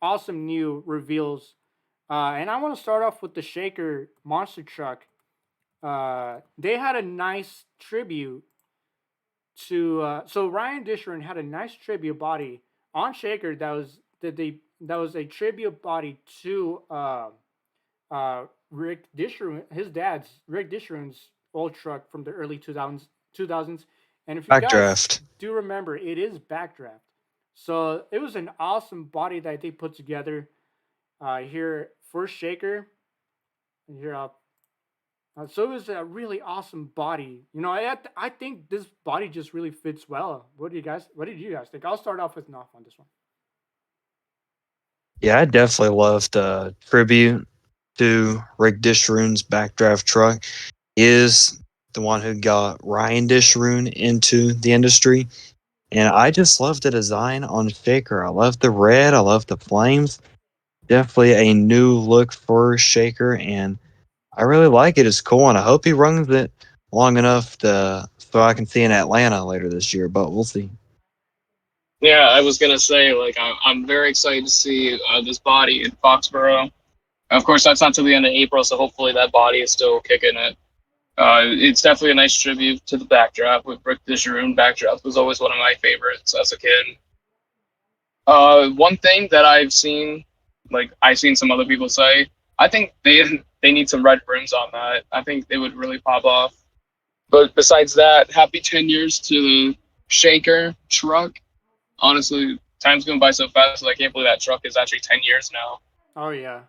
A: awesome new reveals. And I want to start off with the Shaker monster truck. They had a nice tribute to so Ryan Disherin had a nice tribute body on Shaker that was a tribute body to Rick Disherin, his dad's Rick Disherin's old truck from the early 2000s. And if you guys
C: backdraft.
A: do remember, it is backdraft. So it was an awesome body that they put together here for Shaker. Here, so it was a really awesome body. You know, I think this body just really fits well. What did you guys think? I'll start off with Knopf on this one.
C: Yeah, I definitely loved tribute to Rick Disharoon's backdraft truck. He is the one who got Ryan Disharoon into the industry. And I just love the design on Shaker. I love the red. I love the flames. Definitely a new look for Shaker, and I really like it. It's cool, and I hope he runs it long enough so I can see in Atlanta later this year. But we'll see.
B: Yeah, I was gonna say like I'm very excited to see this body in Foxborough. Of course, that's not till the end of April, so hopefully that body is still kicking it. It's definitely a nice tribute to the backdrop with Rick Disharoon. Backdrop was always one of my favorites as a kid. One thing that I've seen some other people say, I think they need some red rims on that. I think they would really pop off. But besides that, happy 10 years to the Shaker truck. Honestly, time's going by so fast. I can't believe that truck is actually 10 years now.
A: Oh yeah.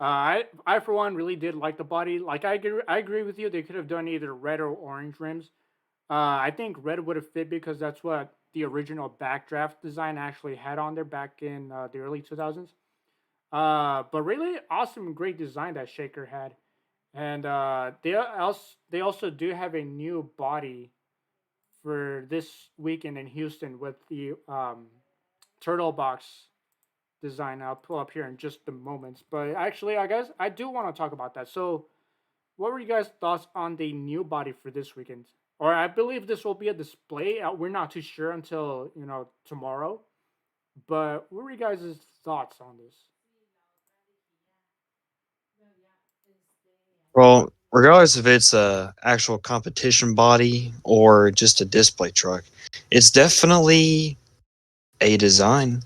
A: I for one really did like the body. Like I agree with you. They could have done either red or orange rims. I think red would have fit because that's what the original backdraft design actually had on there back in the early 2000s. But really awesome, great design that Shaker had, and they also do have a new body for this weekend in Houston with the turtle box design. I'll pull up here in just a moment. But actually, I guess I do want to talk about that. So, what were you guys' thoughts on the new body for this weekend? Or I believe this will be a display. We're not too sure until tomorrow. But what were you guys' thoughts on this?
C: Well, regardless if it's a actual competition body or just a display truck, it's definitely a design.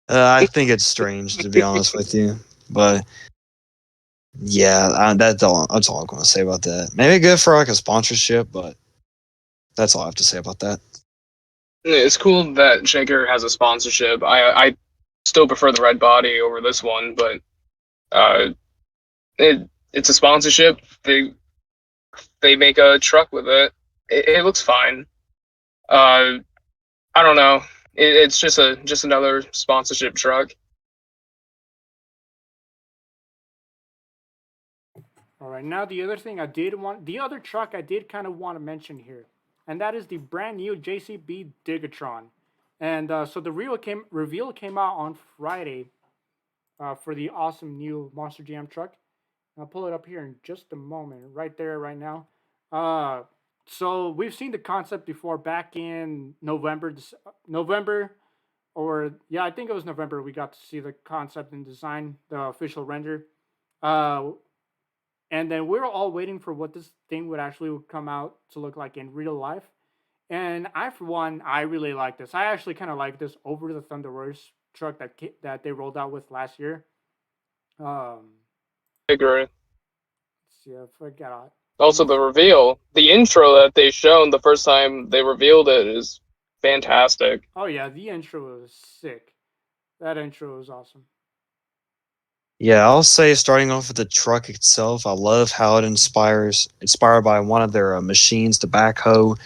C: I think it's strange to be honest with you, but yeah, that's all I'm going to say about that. Maybe good for like a sponsorship, but that's all I have to say about that.
B: It's cool that Shaker has a sponsorship. I still prefer the red body over this one, but uh, it's a sponsorship. They make a truck with it. It looks fine. Uh, I don't know. It's just another sponsorship truck.
A: All right, now the other truck I did kind of want to mention here, and that is the brand new JCB Digatron. And so the reveal came out on Friday for the awesome new Monster Jam truck. I'll pull it up here in just a moment, right there, right now. Uh, so we've seen the concept before back in November, or yeah, I think it was November. We got to see the concept and design, the official render. Uh, and then we were all waiting for what this thing would actually come out to look like in real life. And I, for one, I really like this. I actually kind of like this over the Thunder Royce truck that they rolled out with last year.
B: I agree.
A: Let's see if I got
B: Also, the reveal, the intro that they shown the first time they revealed it is fantastic.
A: Oh yeah, the intro was sick. That intro was awesome.
C: Yeah, I'll say starting off with the truck itself, I love how it inspired by one of their machines, the backhoe.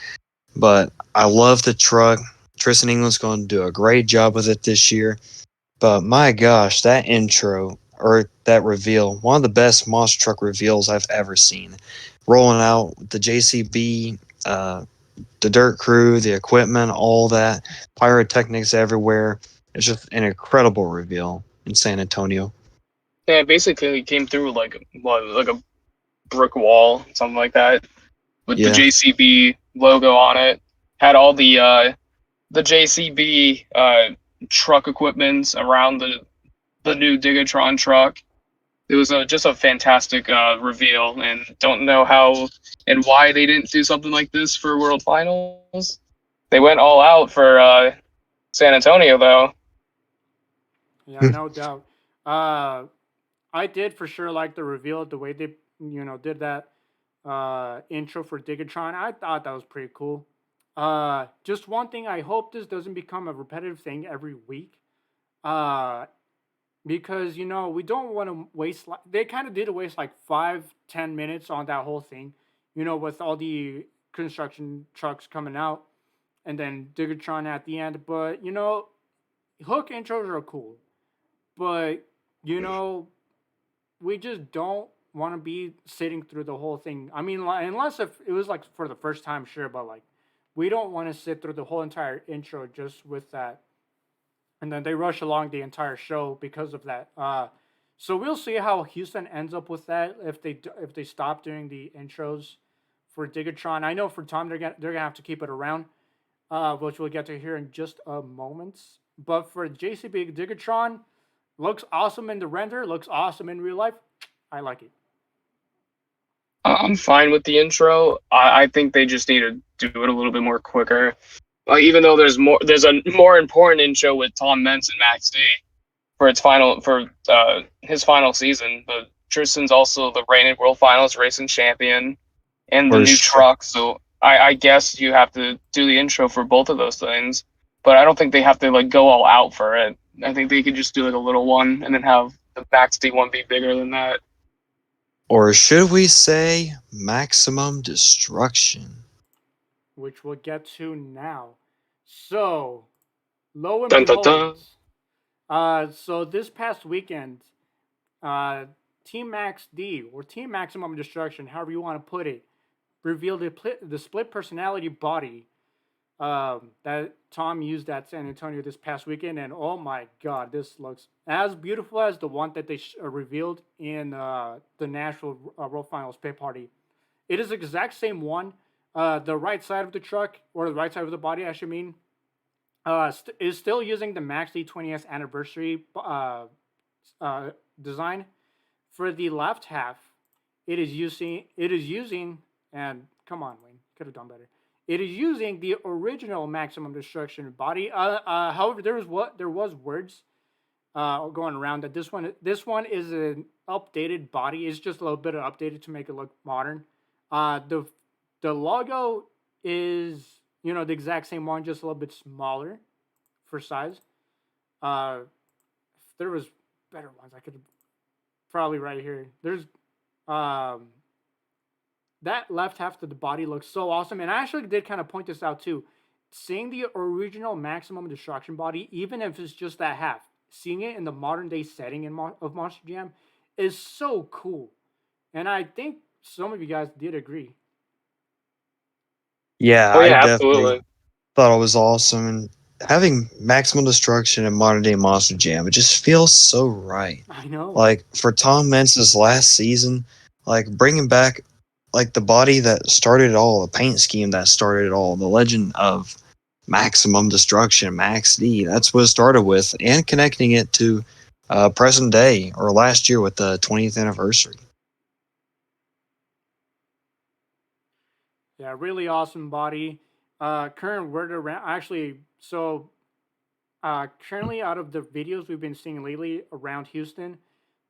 C: But I love the truck. Tristan England's going to do a great job with it this year. But my gosh, that intro or that reveal, one of the best monster truck reveals I've ever seen. Rolling out the JCB, the dirt crew, the equipment, all that, pyrotechnics everywhere. It's just an incredible reveal in San Antonio.
B: Yeah, it basically came through like a brick wall, something like that, with the
C: Yeah.
B: JCB logo on it. Had all the JCB truck equipments around the new Digatron truck. It was just a fantastic reveal, and don't know how and why they didn't do something like this for World Finals. They went all out for San Antonio, though.
A: Yeah, no doubt. Uh, I did for sure like the reveal, the way they did that intro for Digatron. I thought that was pretty cool. Just one thing, I hope this doesn't become a repetitive thing every week. Uh, because we don't want to waste. They kind of did waste like 5-10 minutes on that whole thing. With all the construction trucks coming out, and then Digatron at the end. But hook intros are cool, but you know we just don't want to be sitting through the whole thing. I mean, unless if it was like for the first time, sure, but like we don't want to sit through the whole entire intro just with that, and then they rush along the entire show because of that. So we'll see how Houston ends up with that if they stop doing the intros for Digatron. I know for Tom they're gonna have to keep it around, which we'll get to hear in just a moment. But for JCB Digatron, looks awesome in the render, looks awesome in real life. I like it.
B: I'm fine with the intro. I think they just need to do it a little bit more quicker. Even though there's a more important intro with Tom Mentz and Max D for his final season. But Tristan's also the reigning World Finals racing champion and the
C: For
B: new
C: sure.
B: truck. So I guess you have to do the intro for both of those things. But I don't think they have to like go all out for it. I think they could just do like a little one and then have the Max D one be bigger than that.
C: Or should we say maximum destruction?
A: Which we'll get to now. So, lo and
B: Dun dun
A: behold,
B: dun.
A: so this past weekend, uh, Team Max D or Team Maximum Destruction, however you want to put it, revealed the split personality body that Tom used at San Antonio this past weekend, and oh my God, this looks as beautiful as the one that they revealed in the Nashville World Finals pit party. It is the exact same one. The right side of the truck, or the right side of the body, I should mean, is still using the Max D 20th anniversary design. For the left half, it is using and come on, Wayne, could have done better. It is using the original Maximum Destruction body. However, there was words going around that this one is an updated body. It's just a little bit of updated to make it look modern. The logo is the exact same one, just a little bit smaller for size. If there was better ones, I could probably right here. There's um that left half of the body looks so awesome, and I actually did kind of point this out too. Seeing the original Maximum Destruction body, even if it's just that half, seeing it in the modern day setting of Monster Jam is so cool, and I think some of you guys did agree.
C: Yeah,
B: Oh
C: I
B: yeah,
C: definitely
B: absolutely.
C: thought it was awesome. And having Maximum Destruction and Modern Day Monster Jam, it just feels so right.
A: I know.
C: Like for Tom Mentz's last season, like bringing back like the body that started it all, the paint scheme that started it all, the legend of Maximum Destruction, Max D. That's what it started with, and connecting it to present day or last year with the 20th anniversary.
A: Yeah, really awesome body. Current word around actually. So currently, out of the videos we've been seeing lately around Houston,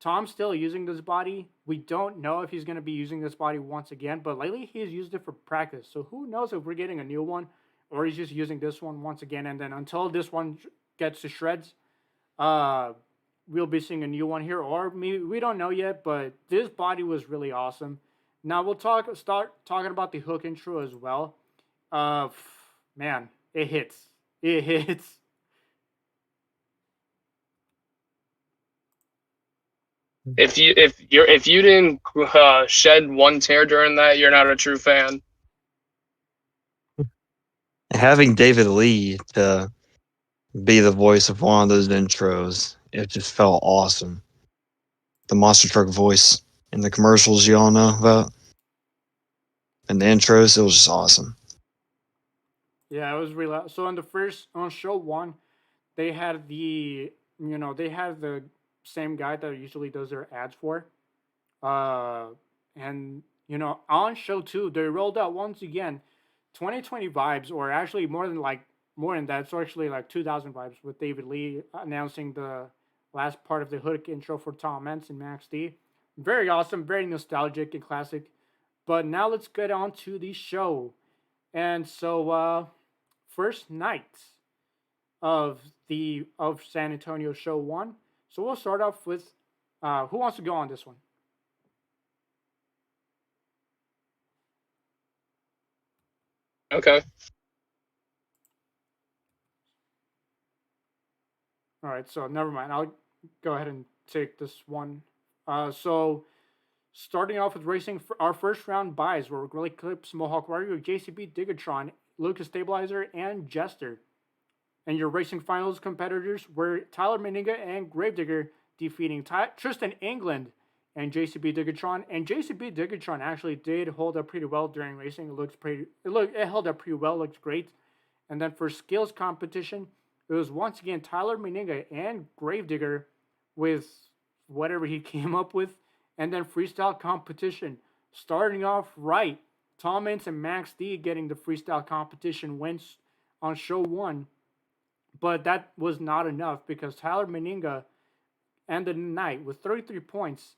A: Tom's still using this body. We don't know if he's going to be using this body once again, but lately he's used it for practice. So who knows if we're getting a new one or he's just using this one once again. And then until this one gets to shreds, uh, we'll be seeing a new one here, or maybe we don't know yet. But this body was really awesome. Now we'll start talking about the hook intro as well. Man, it hits. It hits.
B: If you didn't shed one tear during that, you're not a true fan.
C: Having David Lee to be the voice of one of those intros, it just felt awesome. The monster truck voice in the commercials you all know about, and the intros, it was just awesome.
A: Yeah, it was really so. On the first on show one, they had the same guy that usually does their ads for, uh, and on show two they rolled out once again, 2020 vibes, or actually more than that. It's actually like 2000 vibes with David Lee announcing the last part of the hook intro for Tom Mentz and Max D. Very awesome, very nostalgic and classic. But now let's get on to the show. And so, first night of San Antonio show one. So we'll start off with who wants to go on this one?
B: Okay.
A: All right, so never mind. I'll go ahead and take this one. So starting off with racing, for our first round buys were Gray Clips, Mohawk Warrior, JCB, Digatron, Lucas Stabilizer, and Jester. And your racing finals competitors were Tyler Meninga and Gravedigger, defeating Tristan England and JCB Digatron. And JCB Digatron actually did hold up pretty well during racing. It held up pretty well, looked great. And then for skills competition, it was once again Tyler Meninga and Gravedigger with whatever he came up with. And then freestyle competition, starting off right, Tom Ince and Max D getting the freestyle competition wins on show one. But that was not enough because Tyler Meninga ended the night with 33 points,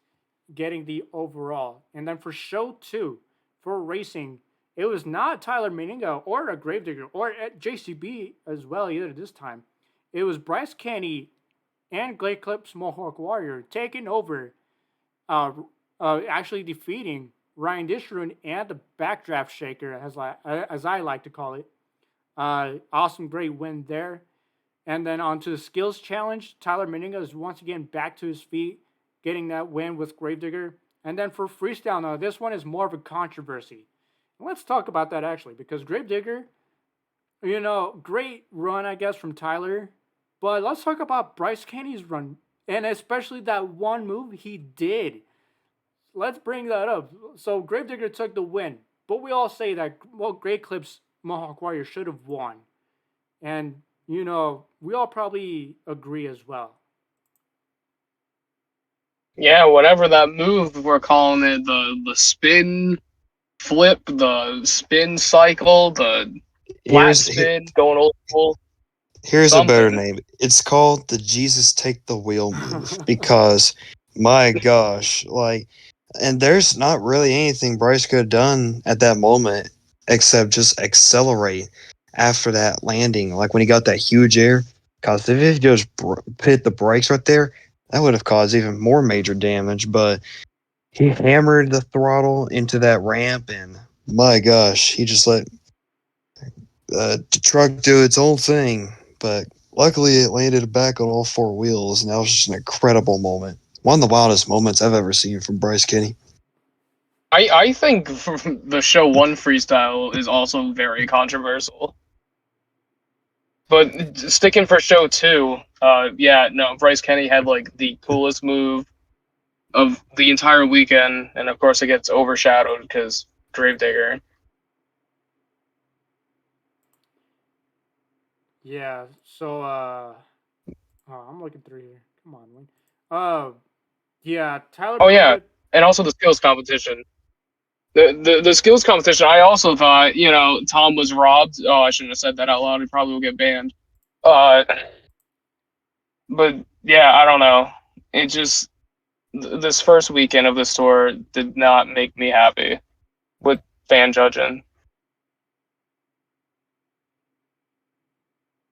A: getting the overall. And then for show two, for racing, it was not Tyler Meninga or a Gravedigger or at JCB as well either this time. It was Bryce Kenny and Glade Clips Mohawk Warrior taking over, actually defeating Ryan Dishrun and the Backdraft Shaker, as I like to call it. Awesome, great win there. And then on to the skills challenge, Tyler Meninga is once again back to his feet, getting that win with Gravedigger. And then for freestyle, now this one is more of a controversy. Let's talk about that actually, because Gravedigger, great run, I guess, from Tyler. But let's talk about Bryce Kenny's run, and especially that one move he did. Let's bring that up. So Gravedigger took the win, but we all say that, well, Great Clips Mohawk Warrior should have won. And, we all probably agree as well.
B: Yeah, whatever that move we're calling it, the spin flip, the spin cycle, the flat
C: Here's
B: spin, going old school,
C: here's a better
B: something.
C: name. It's called the Jesus take the wheel move because my gosh, like and there's not really anything Bryce could have done at that moment except just accelerate after that landing. Like when he got that huge air, because if he just hit the brakes right there, that would have caused even more major damage. But he hammered the throttle into that ramp, and my gosh, he just let the truck do its own thing. But luckily, it landed back on all four wheels, and that was just an incredible moment. One of the wildest moments I've ever seen from Bryce Kenny.
B: I think the show one freestyle is also very controversial. But sticking for show two, yeah, no, Bryce Kenny had like the coolest move of the entire weekend, and of course it gets overshadowed because Gravedigger.
A: Yeah. So I'm looking through here. Come on, Wayne. Uh, yeah. Tyler
B: Oh yeah,
A: Meninga.
B: and also the skills competition. The skills competition. I also thought Tom was robbed. Oh, I shouldn't have said that out loud. He probably will get banned. Uh, but yeah, I don't know. It just this first weekend of this tour did not make me happy with fan judging.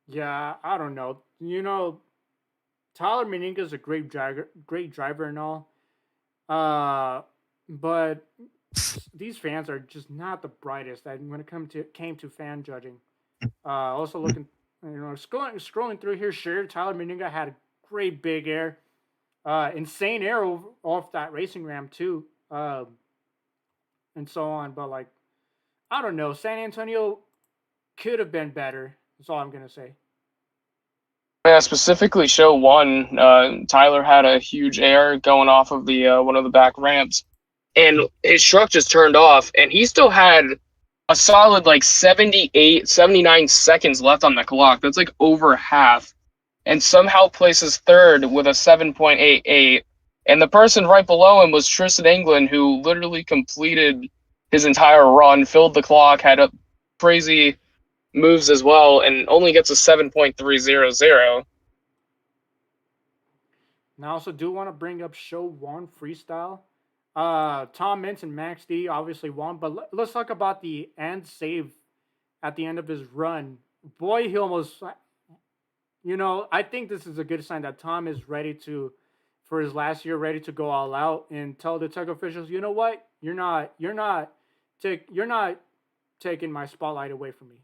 A: Yeah, I don't know. Tyler Meninga is a great driver and all. But these fans are just not the brightest. And when it came to fan judging, also looking, scrolling through here, sure, Tyler Meninga had a great big air, insane air off that racing ramp too, and so on. But like, I don't know, San Antonio could have been better. That's all I'm gonna say.
B: Yeah, specifically show one. Tyler had a huge air going off of the one of the back ramps, and his truck just turned off, and he still had a solid like 78, 79 seconds left on the clock. That's like over half, and somehow places third with a 7.88. And the person right below him was Tristan England, who literally completed his entire run, filled the clock, had a crazy moves as well, and only gets a 7.300.
A: And I also do want to bring up show one freestyle. Tom Mintz and Max D obviously won, but let's talk about the end save at the end of his run. Boy, he almost, I think this is a good sign that Tom is ready for his last year, ready to go all out and tell the tech officials, you know what, you're not taking my spotlight away from me.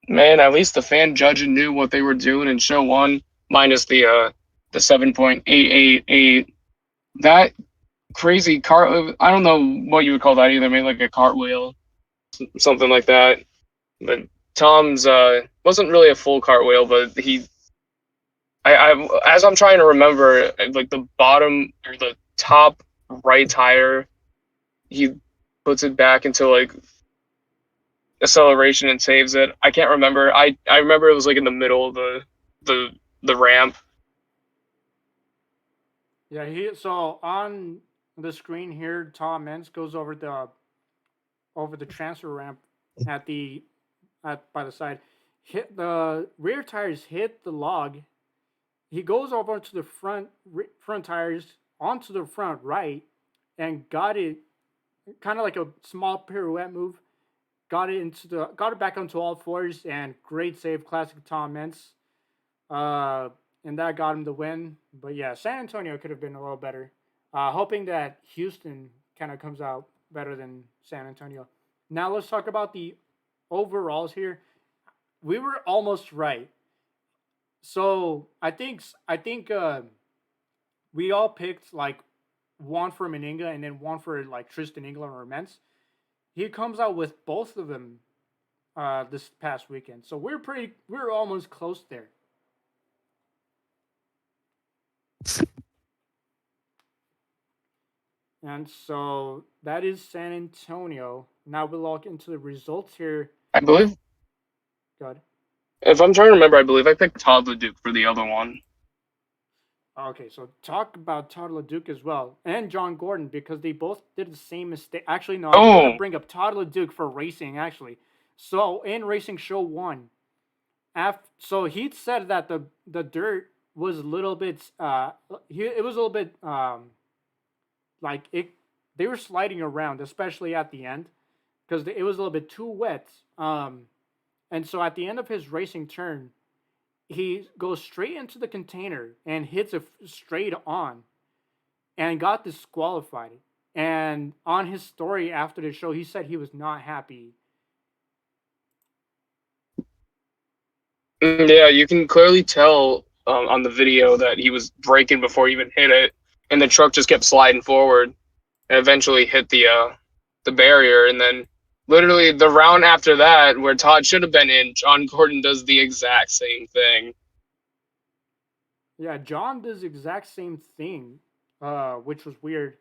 B: Man, at least the fan judging knew what they were doing in show one, minus the 7.888. That crazy car. I don't know what you would call that either. Maybe like a cartwheel, something like that. But Tom's wasn't really a full cartwheel, but I as I'm trying to remember, like the bottom or the top right tire, he puts it back into like acceleration and saves it. I can't remember. I remember it was like in the middle of the the ramp.
A: Yeah, so on the screen here, Tom Mintz goes over the transfer ramp at the at by the side. Hit the rear tires hit the log. He goes over to the front tires onto the front right and got it kind of like a small pirouette move. Got it back onto all fours and great save, classic Tom Mintz. And that got him the win. But yeah, San Antonio could have been a little better. Hoping that Houston kind of comes out better than San Antonio. Now let's talk about the overalls here. We were almost right. So I think we all picked like one for Meninga and then one for like Tristan England or Mens. He comes out with both of them this past weekend. So we're almost close there. And so that is San Antonio. Now we'll look into the results here.
B: I believe,
A: Good.
B: if I'm trying to remember, I believe I picked Todd Leduc for the other one.
A: Okay, so talk about Todd LeDuc as well and John Gordon because they both did the same mistake. Actually, no, I'm going to
B: Oh,
A: bring up Todd LeDuc for racing, actually. So in Racing Show 1, so he said that the dirt was a little bit, it was a little bit, like it, they were sliding around, especially at the end because it was a little bit too wet. And so at the end of his racing turn, he goes straight into the container and hits it straight on and got disqualified. And on his story after the show, he said he was not happy.
B: yeah, you can clearly tell on the video that he was braking before he even hit it, and the truck just kept sliding forward and eventually hit the barrier. And then literally the round after that, where Todd should have been in, John Gordon does the exact same thing.
A: Yeah, John does the exact same thing, which was weird.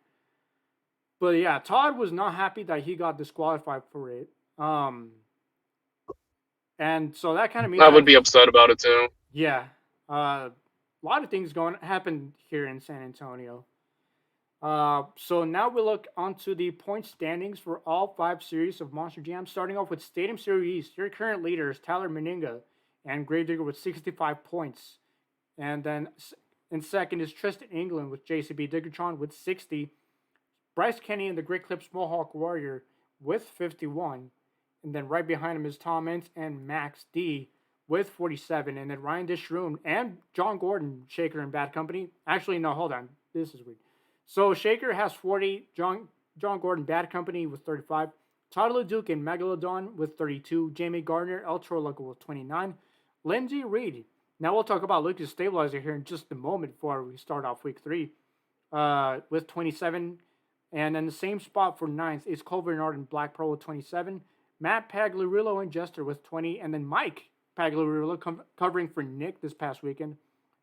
A: But yeah, Todd was not happy that he got disqualified for it. And so that kind of means
B: I
A: that
B: would be upset about it too.
A: yeah, a lot of things going happen here in San Antonio. So now we look onto the point standings for all 5 series of Monster Jam. Starting off with Stadium Series East, your current leader is Tyler Meninga and Gravedigger with 65 points. And then in second is Tristan England with JCB Diggertron with 60. Bryce Kenny and the Great Clips Mohawk Warrior with 51. And then right behind him is Tom Ince and Max D with 47. And then Ryan Dishroom and John Gordon, Shaker and Bad Company. Actually, no, hold on. This is weird. So Shaker has 40. John Gordon, Bad Company with 35. Todd LeDuc and Megalodon with 32. Jamie Gardner, El Toro Loco with 29. Lindsey Reed. Now we'll talk about Lucas Stabilizer here in just a moment before we start off week 3 with 27. And then the same spot for 9th is Culver Norton Black Pearl with 27. Matt Pagliarulo and Jester with 20. And then Mike Pagliarulo covering for Nick this past weekend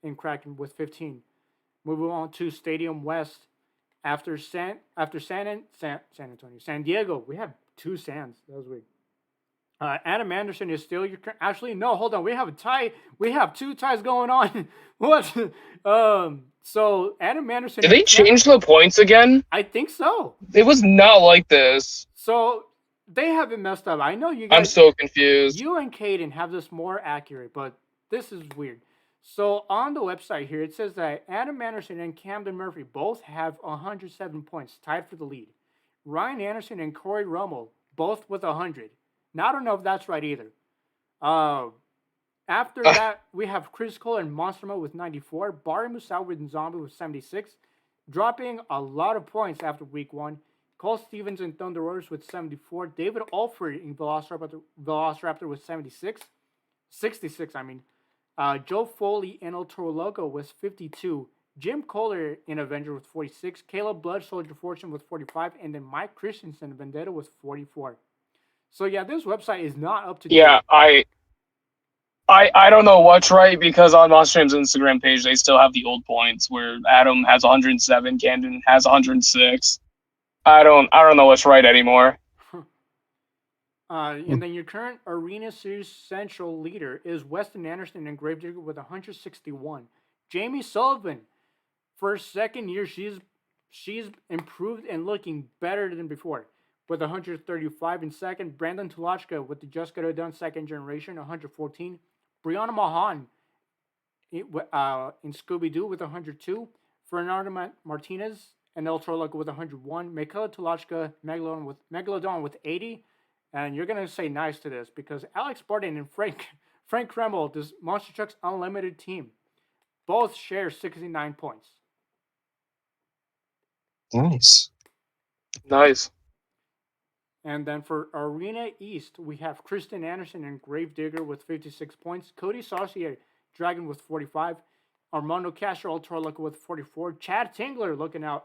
A: in Kraken with 15. Moving on to Stadium West. After San Diego, we have 2 Sands. That was weird. Adam Anderson is still your. Actually, no, hold on. We have a tie. We have 2 ties going on. What? So Adam Anderson.
B: Did they change the points again?
A: I think so.
B: It was not like this.
A: So they have it messed up. I know you
B: I'm
A: guys.
B: so confused.
A: You and Caden have this more accurate, but this is weird. So on the website here, it says that Adam Anderson and Camden Murphy both have 107 points, tied for the lead. Ryan Anderson and Corey Rummel both with 100. Now I don't know if that's right either. After that, we have Chris Cole and Monster Mo with 94. Barry Musau with Zombie with 76. Dropping a lot of points after week 1. Cole Stevens and Thunder Roars with 74. David Alford in Velociraptor with 76. 66, I mean. Joe Foley and El Toro Loco was 52. Jim Kohler in Avenger with 46. Caleb Blood Soldier Fortune with 45. And then Mike Christensen in Vendetta with 44. So yeah, this website is not up to date.
B: Yeah, I don't know what's right because on Monster Jam's Instagram page they still have the old points where Adam has 107, Camden has 106. I don't know what's right anymore.
A: And then your current Arena Series Central leader is Weston Anderson and Gravedigger with 161. Jamie Sullivan, for a second year, she's improved and looking better than before with 135 in second. Brandon Tulachka with the Just Got It Done second generation, 114. Brianna Mahan in Scooby-Doo with 102. Fernando Martinez and El Toro Loco with 101. Michaela Tulachka, Megalodon with 80. And you're going to say nice to this because Alex Barton and Frank Kreml, this Monster Trucks Unlimited team, both share 69 points.
C: Nice.
B: Nice.
A: And then for Arena East, we have Kristen Anderson and Gravedigger with 56 points. Cody Saucier, Dragon with 45. Armando Castro, El Toro Loco with 44. Chad Tingler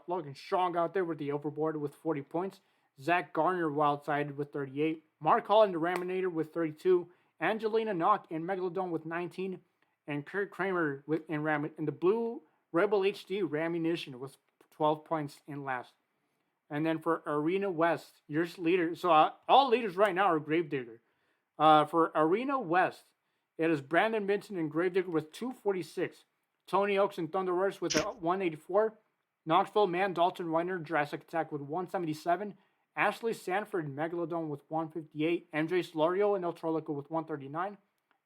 A: looking strong out there with the Overboard with 40 points. Zach Garner, Wildsided with 38. Mark Holland, the Raminator with 32. Angelina Knock and Megalodon with 19. And Kurt Kramer in the Blue Rebel HD Ramunition with 12 points in last. And then for Arena West, your leader. So all leaders right now are Gravedigger. For Arena West, it is Brandon Benson and Gravedigger with 246. Tony Oaks and Thunderworks with a 184. Knoxville Man Dalton Reiner Jurassic Attack with 177. Ashley Sanford Megalodon with 158. MJ Solorio and El Trollico with 139.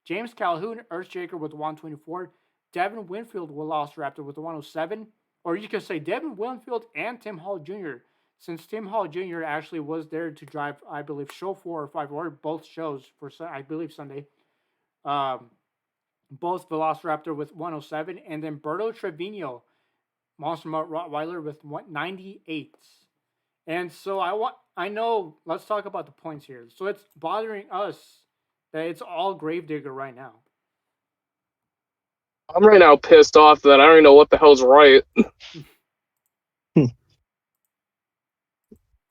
A: James Calhoun Earthshaker with 124. Devin Winfield Velociraptor with 107. Or you could say Devin Winfield and Tim Hall Jr., since Tim Hall Jr. actually was there to drive, I believe, show 4 or 5 or both shows for, I believe, Sunday. Both Velociraptor with 107, and then Berto Trevino, Monster Mutt Rottweiler with 98. And so I know, let's talk about the points here. So it's bothering us that it's all Gravedigger right now.
B: I'm right now pissed off that I don't even know what the hell's right.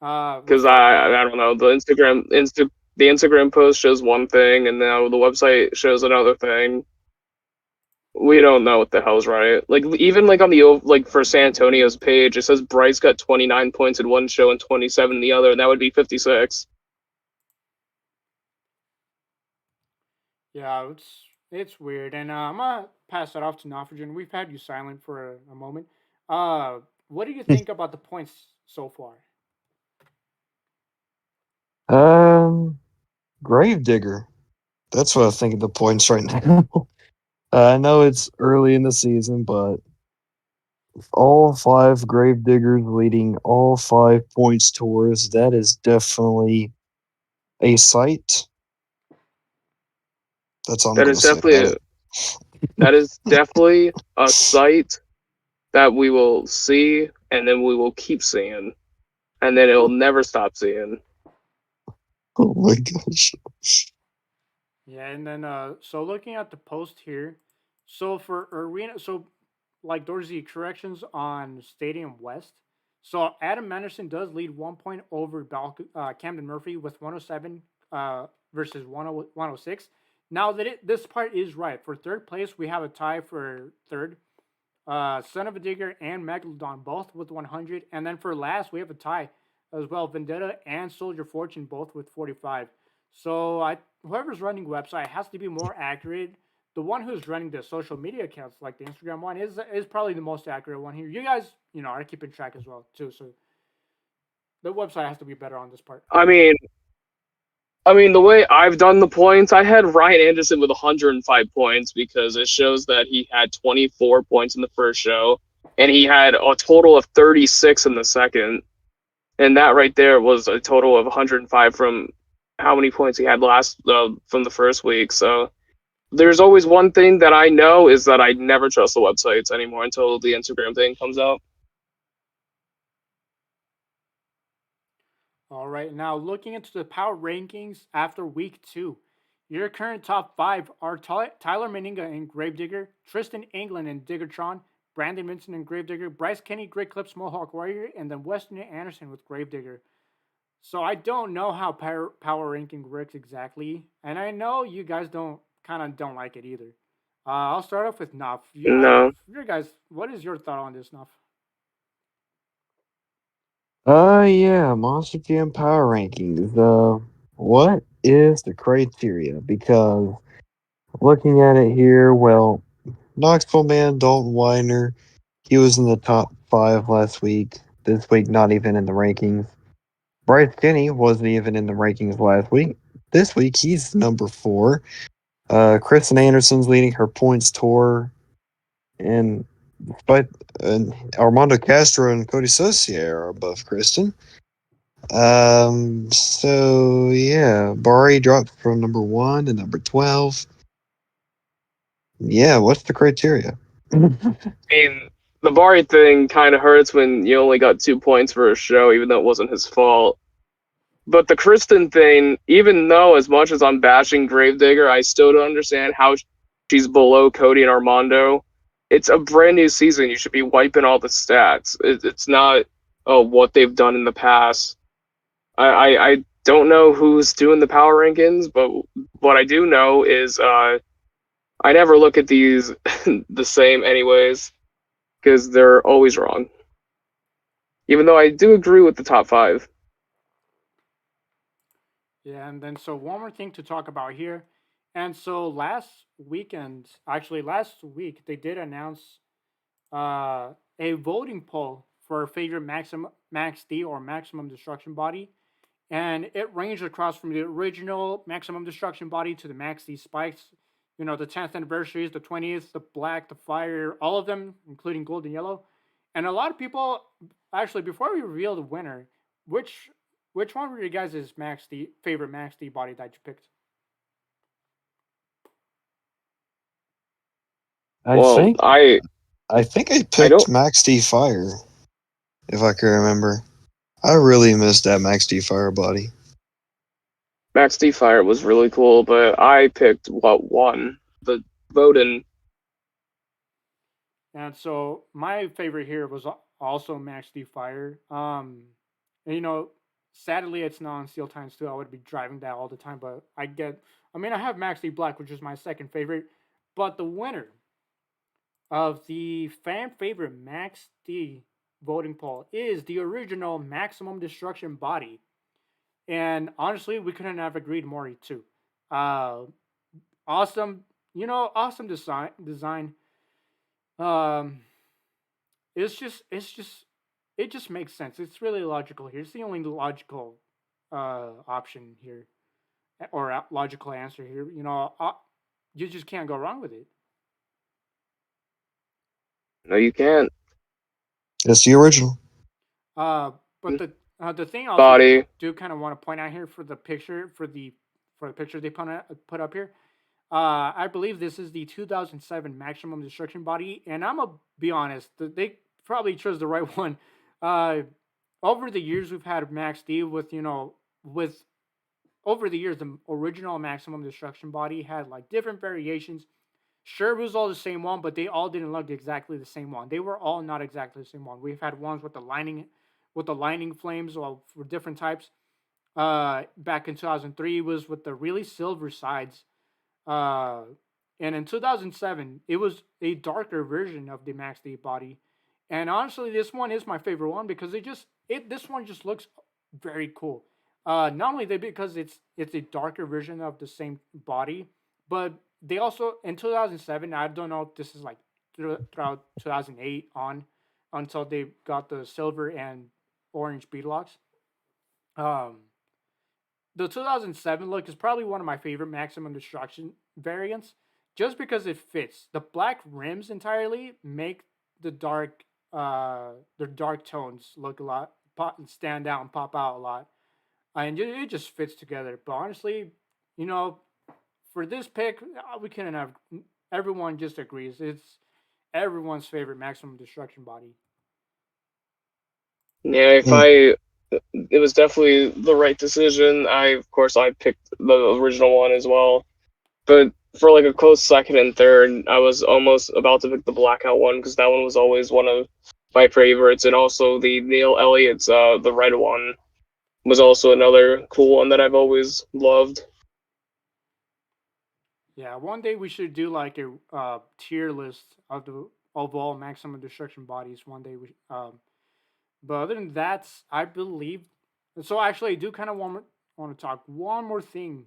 B: Because I don't know, the Instagram post shows one thing, and now the website shows another thing. We don't know what the hell's right. Like, even like on the like for San Antonio's page, it says Bryce got 29 points in one show and 27 in the other, and that would be 56.
A: Yeah, it's weird, and I'm gonna pass that off to Nofogen. We've had you silent for a moment. What do you think about the points so far?
C: Gravedigger. That's what I think of the points right now. I know it's early in the season, but all 5 Gravediggers leading all 5 points tours, that is definitely a sight. That's all I'm
B: That
C: going
B: is
C: to say
B: definitely
C: about it.
B: that is definitely a sight that we will see, and then we will keep seeing, and then it'll never stop seeing.
C: Oh my gosh.
A: Yeah, and then so looking at the post here, so for arena, so like Dorsey corrections on Stadium West. So Adam Manderson does lead 1 point over Camden Murphy with 107 versus 106. Now that this part is right, for third place we have a tie for third. Son of a Digger and Megalodon both with 100, and then for last we have a tie as well. Vendetta and Soldier Fortune both with 45. So whoever's running website has to be more accurate. The one who's running the social media accounts, like the Instagram one, is probably the most accurate one here. You guys, are keeping track as well too. So the website has to be better on this part.
B: I mean, the way I've done the points, I had Ryan Anderson with 105 points because it shows that he had 24 points in the first show, and he had a total of 36 in the second. And that right there was a total of 105 from how many points he had from the first week. So there's always one thing that I know is that I never trust the websites anymore until the Instagram thing comes out.
A: All right, now looking into the power rankings after week 2. Your current top 5 are Tyler Meninga and Gravedigger, Tristan England and Diggertron, Brandon Vincent and Gravedigger, Bryce Kenny, Great Clips, Mohawk Warrior, and then Weston Anderson with Gravedigger. So I don't know how power ranking works exactly, and I know you guys don't like it either. I'll start off with Nuff.
B: No.
A: You guys, what is your thought on this, Nuff?
C: Yeah, Monster Jam Power Rankings. What is the criteria? Because looking at it here, well, Knoxville Man, Dalton Weiner, he was in the top 5 last week. This week, not even in the rankings. Bryce Kenny wasn't even in the rankings last week. This week, he's number 4. Kristen Anderson's leading her points tour. And despite Armando Castro and Cody Saucier are above Kristen. So yeah, Bari dropped from number 1 to number 12. Yeah, what's the criteria?
B: I mean, the Bari thing kind of hurts when you only got 2 points for a show, even though it wasn't his fault. But the Kristen thing, even though as much as I'm bashing Gravedigger, I still don't understand how she's below Cody and Armando. It's a brand new season. You should be wiping all the stats. It's not what they've done in the past. I don't know who's doing the power rankings, but what I do know is I never look at these the same anyways, because they're always wrong. Even though I do agree with the top 5.
A: Yeah, and then so one more thing to talk about here. And so last week, they did announce a voting poll for favorite maximum max D or maximum destruction body, and it ranged across from the original maximum destruction body to the max D spikes. You know, the 10th anniversaries, the 20th, the black, the fire, all of them, including gold and yellow. And a lot of people, actually, before we reveal the winner, which which one were you guys' max D favorite max D body that you picked?
C: I
B: Well,
C: think I think I
B: I
C: picked
B: don't.
C: Max D Fire, if I can remember. I really missed that Max D Fire body.
B: Max D Fire was really cool, but I picked what won the voting.
A: And so my favorite here was also Max D Fire. And, you know, sadly it's not on Steel Times 2. I would be driving that all the time, but I mean, I have Max D Black, which is my second favorite, but the winner of the fan favorite Max D voting poll is the original Maximum Destruction body. And honestly, we couldn't have agreed more too. Uh, awesome, awesome design. Um, it just makes sense. It's really logical here. It's the only logical option here, or logical answer here. You just can't go wrong with it.
B: No, you can't.
C: It's the original.
A: Uh, but the thing I also
B: Body.
A: do kind of want to point out here for the picture for the picture they put up here. I believe this is the 2007 Maximum Destruction body, and I'm gonna be honest, they probably chose the right one. Uh, over the years, we've had Max D with with over the years, the original Maximum Destruction body had like different variations. Sure, it was all the same one, but they all didn't look exactly the same one. They were all not exactly the same one. We've had ones with the lining flames, well, for different types. Back in 2003 was with the really silver sides. Uh, and in 2007, it was a darker version of the Max D body. And honestly, this one is my favorite one because this one just looks very cool. Not only because it's a darker version of the same body, but they also in 2007. I don't know if this is like throughout 2008 on until they got the silver and orange beadlocks. Um, the 2007 look is probably one of my favorite Maximum Destruction variants, just because it fits. The black rims entirely make the dark tones look a lot stand out and pop out a lot, and it just fits together. But honestly, you know, for this pick, we couldn't have. Everyone just agrees it's everyone's favorite Maximum Destruction body.
B: Yeah, if
C: Hmm.
B: I, it was definitely the right decision. Of course, I picked the original one as well. But for like a close second and third, I was almost about to pick the blackout one because that one was always one of my favorites, and also the Neil Elliott's the red one was also another cool one that I've always loved.
A: Yeah, one day we should do like a tier list of all Maximum Destruction bodies. One day but other than that, I believe. So actually, I do kind of want to talk one more thing,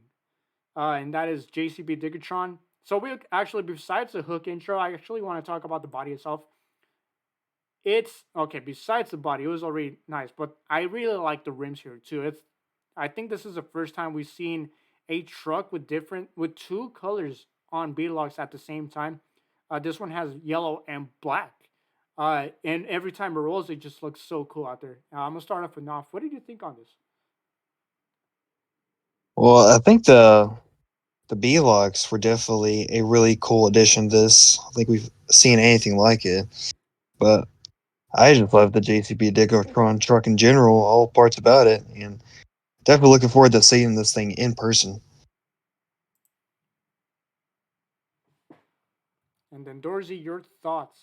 A: and that is JCB Digatron. So we actually, besides the hook intro, I actually want to talk about the body itself. It's okay. Besides the body, it was already nice, but I really like the rims here too. I think this is the first time we've seen a truck with two colors on beadlocks at the same time. This one has yellow and black. And every time it rolls, it just looks so cool out there. I'm gonna start off with Knopf. What did you think on this?
C: Well, I think the B-Locks were definitely a really cool addition to this. I think we've seen anything like it. But I just love the JCB Digatron truck in general, all parts about it, and definitely looking forward to seeing this thing in person.
A: And then Dorsey, your thoughts?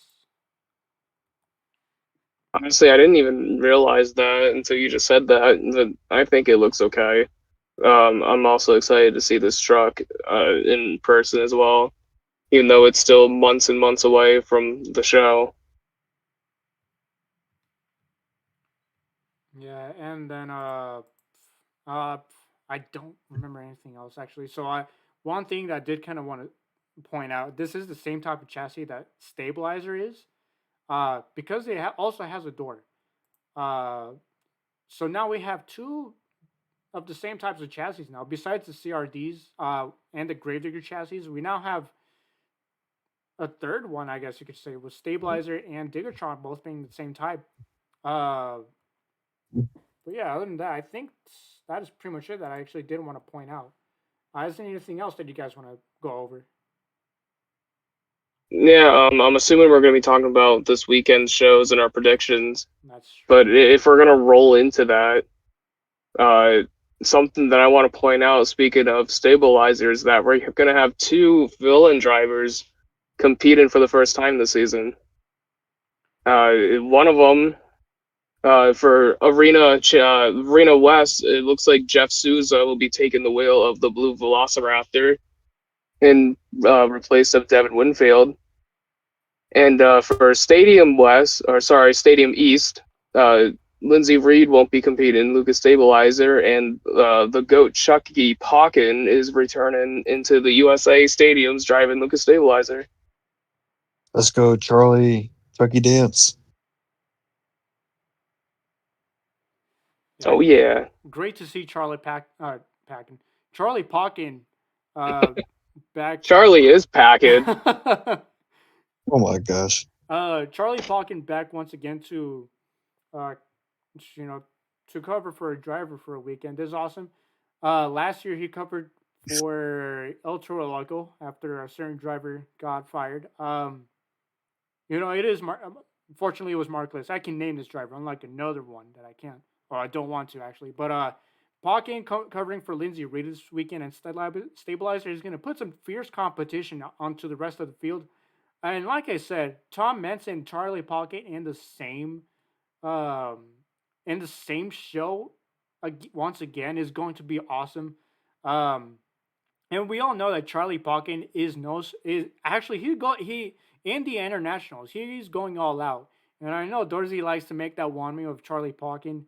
B: Honestly, I didn't even realize that until you just said that. But I think it looks okay. I'm also excited to see this truck in person as well, even though it's still months and months away from the show.
A: Yeah, and then uh, I don't remember anything else actually. So I one thing that I did kind of want to point out. This is the same type of chassis that Stabilizer is. because it also has a door. Uh, so now we have two of the same types of chassis now. Besides the CRDs and the Gravedigger chassis, we now have a third one, I guess you could say, with Stabilizer and Diggertron both being the same type. Uh, but yeah, other than that, I think that is pretty much it that I actually did want to point out. Is there anything else that you guys want to go over?
B: Yeah, I'm assuming we're going to be talking about this weekend's shows and our predictions.
A: That's true.
B: But if we're going to roll into that, something that I want to point out, speaking of stabilizers, that we're going to have two villain drivers competing for the first time this season. One of them, for Arena West, it looks like Jeff Souza will be taking the wheel of the blue Velociraptor in replace of Devin Winfield. And for Stadium East, Lindsey Reed won't be competing. Lucas Stabilizer and the GOAT Chucky Pocken is returning into the USA stadiums driving Lucas Stabilizer.
C: Let's go, Charlie. Chucky Dance.
A: Yeah,
B: Oh yeah,
A: great to see Charlie Pocken back.
B: Charlie is packing.
C: Oh my gosh.
A: Charlie Pocken back once again to, uh, you know, to cover for a driver for a weekend. This is awesome. Last year he covered for El Toro Loco after a certain driver got fired. It is fortunately it was Markless. I can name this driver, unlike another one that I can't, or I don't want to actually. But Pocken covering for Lindsey Reed this weekend, and Stabilizer is going to put some fierce competition onto the rest of the field. And like I said, Tom Menson and Charlie Pocket um, in the same show once again is going to be awesome. Um, and we all know that Charlie Pocken is actually he in the internationals he's going all out. And I know Dorsey likes to make that one meme of Charlie Pocken,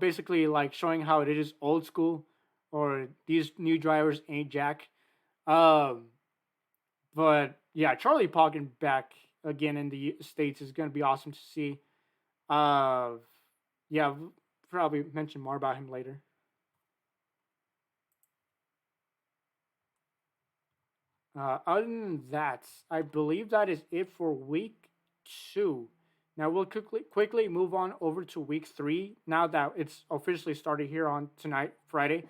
A: basically like showing how it is old school or these new drivers ain't jack. Um, but yeah, Charlie Pocken back again in the States is going to be awesome to see. Uh, yeah, probably mention more about him later. Other than that, I believe that is it for week 2. Now we'll quickly move on over to week 3. Now that it's officially started here on tonight, Friday,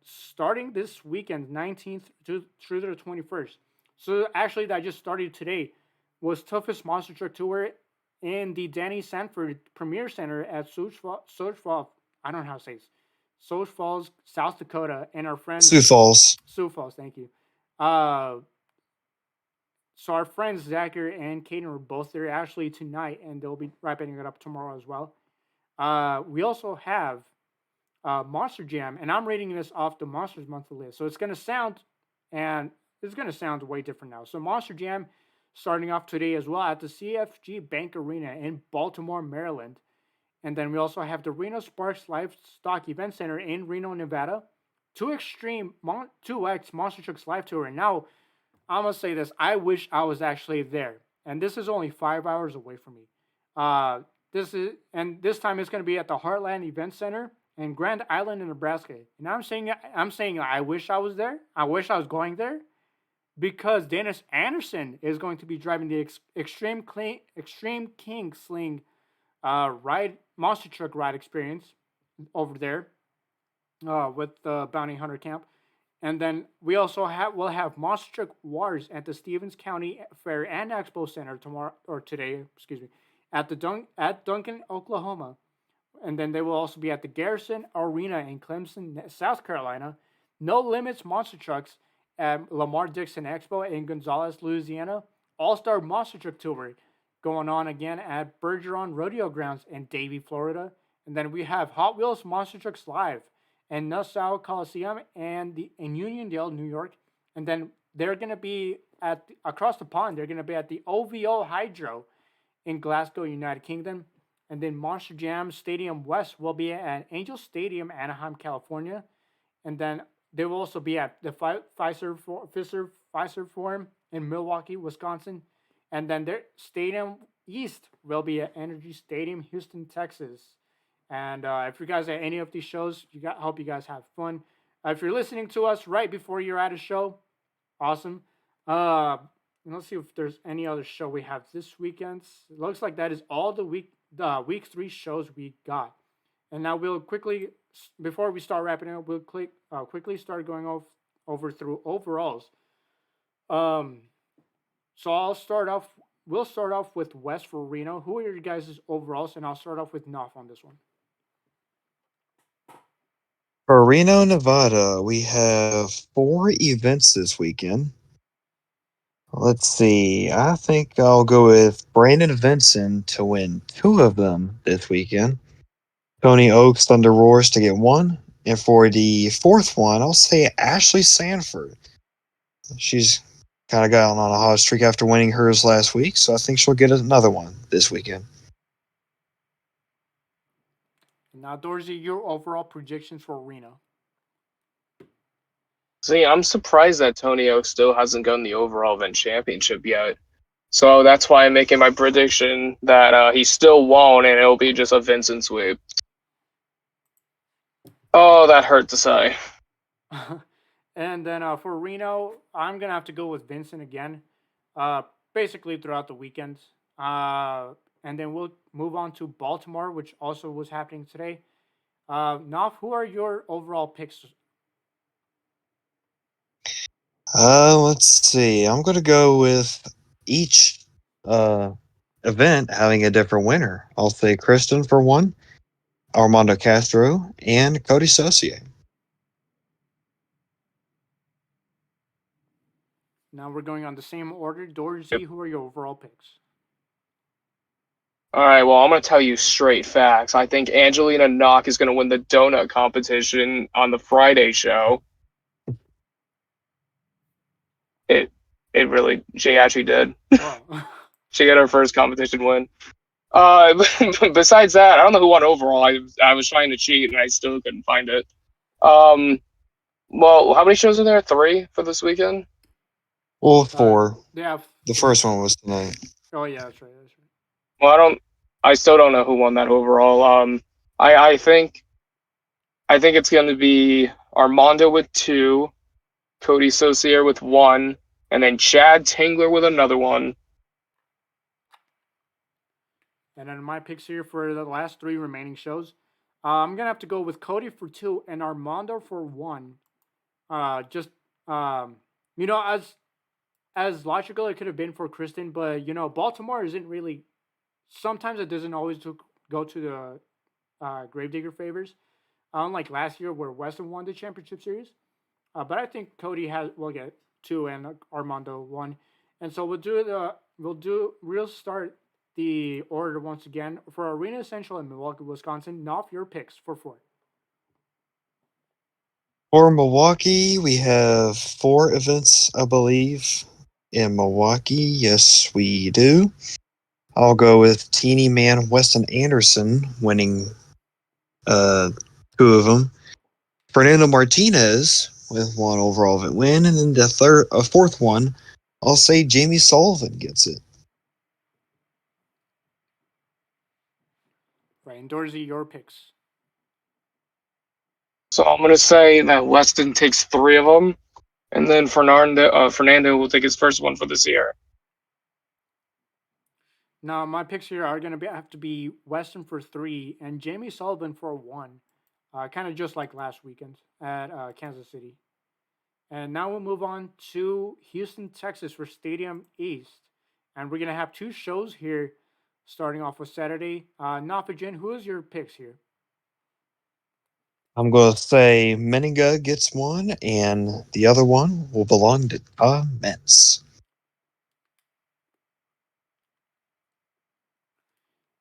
A: starting this weekend, 19th through the 21st. So actually, that just started today. Was Toughest Monster Truck Tour in the Danny Sanford Premier Center at Falls. I don't know how to say this. Sioux Falls, South Dakota, and our friends
C: Sioux Falls.
A: Sioux Falls. Thank you. Uh, so our friends Zachary and Caden were both there actually tonight, and they'll be wrapping it up tomorrow as well. We also have Monster Jam, and I'm reading this off the Monsters Monthly list, so it's gonna sound way different now. So Monster Jam starting off today as well at the CFG Bank Arena in Baltimore, Maryland, and then we also have the Reno Sparks Livestock Event Center in Reno, Nevada. 2X Monster Trucks Live Tour. And now, I'm going to say this. I wish I was actually there. And this is only 5 hours away from me. This time it's going to be at the Heartland Event Center in Grand Island in Nebraska. And I'm saying I wish I was there. I wish I was going there because Dennis Anderson is going to be driving the Extreme King Sling monster truck ride experience over there. With the Bounty Hunter Camp. And then we also will have Monster Truck Wars at the Stevens County Fair and Expo Center today, at Duncan, Oklahoma. And then they will also be at the Garrison Arena in Clemson, South Carolina. No Limits Monster Trucks at Lamar Dixon Expo in Gonzales, Louisiana. All-Star Monster Truck Tour going on again at Bergeron Rodeo Grounds in Davie, Florida. And then we have Hot Wheels Monster Trucks Live and Nassau Coliseum in Uniondale, New York. And then they're going to be across the pond. They're going to be at the OVO Hydro in Glasgow, United Kingdom. And then Monster Jam Stadium West will be at Angel Stadium, Anaheim, California. And then they will also be at the Pfizer Forum in Milwaukee, Wisconsin. And then their Stadium East will be at Energy Stadium, Houston, Texas. And if you guys at any of these shows, hope you guys have fun. If you're listening to us right before you're at a show, awesome. Let's see if there's any other show we have this weekend. It looks like that is all the week 3 shows we got. And now we'll quickly, before we start wrapping up, we'll quickly start going over through overalls. So we'll start off with West for Reno. Who are your guys' overalls? And I'll start off with Knopf on this one.
C: For Reno, Nevada, we have 4 events this weekend. Let's see. I think I'll go with Brandon Vinson to win 2 of them this weekend. Tony Oaks, Thunder Roars to get 1. And for the 4th one, I'll say Ashley Sanford. She's kind of got on a hot streak after winning hers last week, so I think she'll get another one this weekend.
A: Now, Dorsey, your overall projections for Reno.
B: See, I'm surprised that Tony Oak still hasn't gotten the overall event championship yet. So that's why I'm making my prediction that he still won't, and it'll be just a Vincent sweep. Oh, that hurt to say.
A: And then for Reno, I'm going to have to go with Vincent again, basically throughout the weekend. And then we'll move on to Baltimore, which also was happening today. Naf, who are your overall picks?
C: Let's see. I'm going to go with each event having a different winner. I'll say Kristen for 1, Armando Castro, and Cody Saucier.
A: Now we're going on the same order. Dorsey, who are your overall picks?
B: All right, well, I'm going to tell you straight facts. I think Angelina Knock is going to win the donut competition on the Friday show. She actually did.
A: Wow.
B: She got her first competition win. Besides that, I don't know who won overall. I was trying to cheat and I still couldn't find it. Well, how many shows are there? 3 for this weekend?
C: Well, 4.
A: Yeah.
C: The first one was tonight.
A: Oh yeah, that's right.
B: Well, I still don't know who won that overall. I think it's going to be Armando with 2, Cody Saucier with 1, and then Chad Tingler with another one.
A: And then my picks here for the last 3 remaining shows. I'm gonna have to go with Cody for 2 and Armando for 1. As logical it could have been for Kristen, but Baltimore isn't really. Sometimes it doesn't always go to the Gravedigger favors. Unlike last year where Weston won the championship series, but I think Cody will get 2 and Armando 1, and so we'll start the order once again for Arena Central in Milwaukee, Wisconsin. Knopf, your picks for 4.
C: For Milwaukee, we have 4 events, I believe. In Milwaukee, yes, we do. I'll go with Teeny Man Weston Anderson winning 2 of them. Fernando Martinez with 1 overall event win, and then the 4th one, I'll say Jamie Sullivan gets it.
A: Right, and Dorsey, your picks.
B: So I'm going to say that Weston takes 3 of them, and then Fernando will take his first one for this year.
A: Now, my picks here are going to have to be Weston for 3 and Jamie Sullivan for 1. Kind of just like last weekend at Kansas City. And now we'll move on to Houston, Texas for Stadium East. And we're going to have 2 shows here starting off with Saturday. Nafajin, who is your picks here?
C: I'm going to say Meninga gets 1, and the other one will belong to Tom Metz.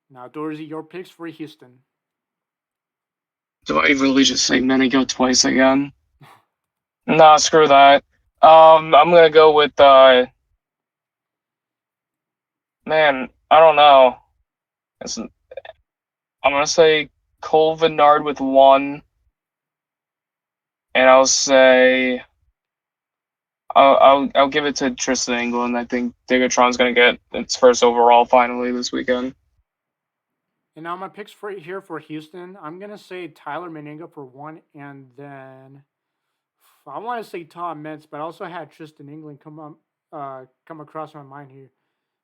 A: Now, Dorsey, your picks for Houston.
B: Do I really just say Meninga twice again? Nah, screw that. I'm going to go with, man, I don't know. I'm going to say Cole Vennard with 1. And I'll say I'll give it to Tristan England. I think Diggertron's gonna get its first overall finally this weekend.
A: And now my picks for Houston. I'm gonna say Tyler Meninga for one, and then I want to say Tom Metz, but I also had Tristan England come across my mind here.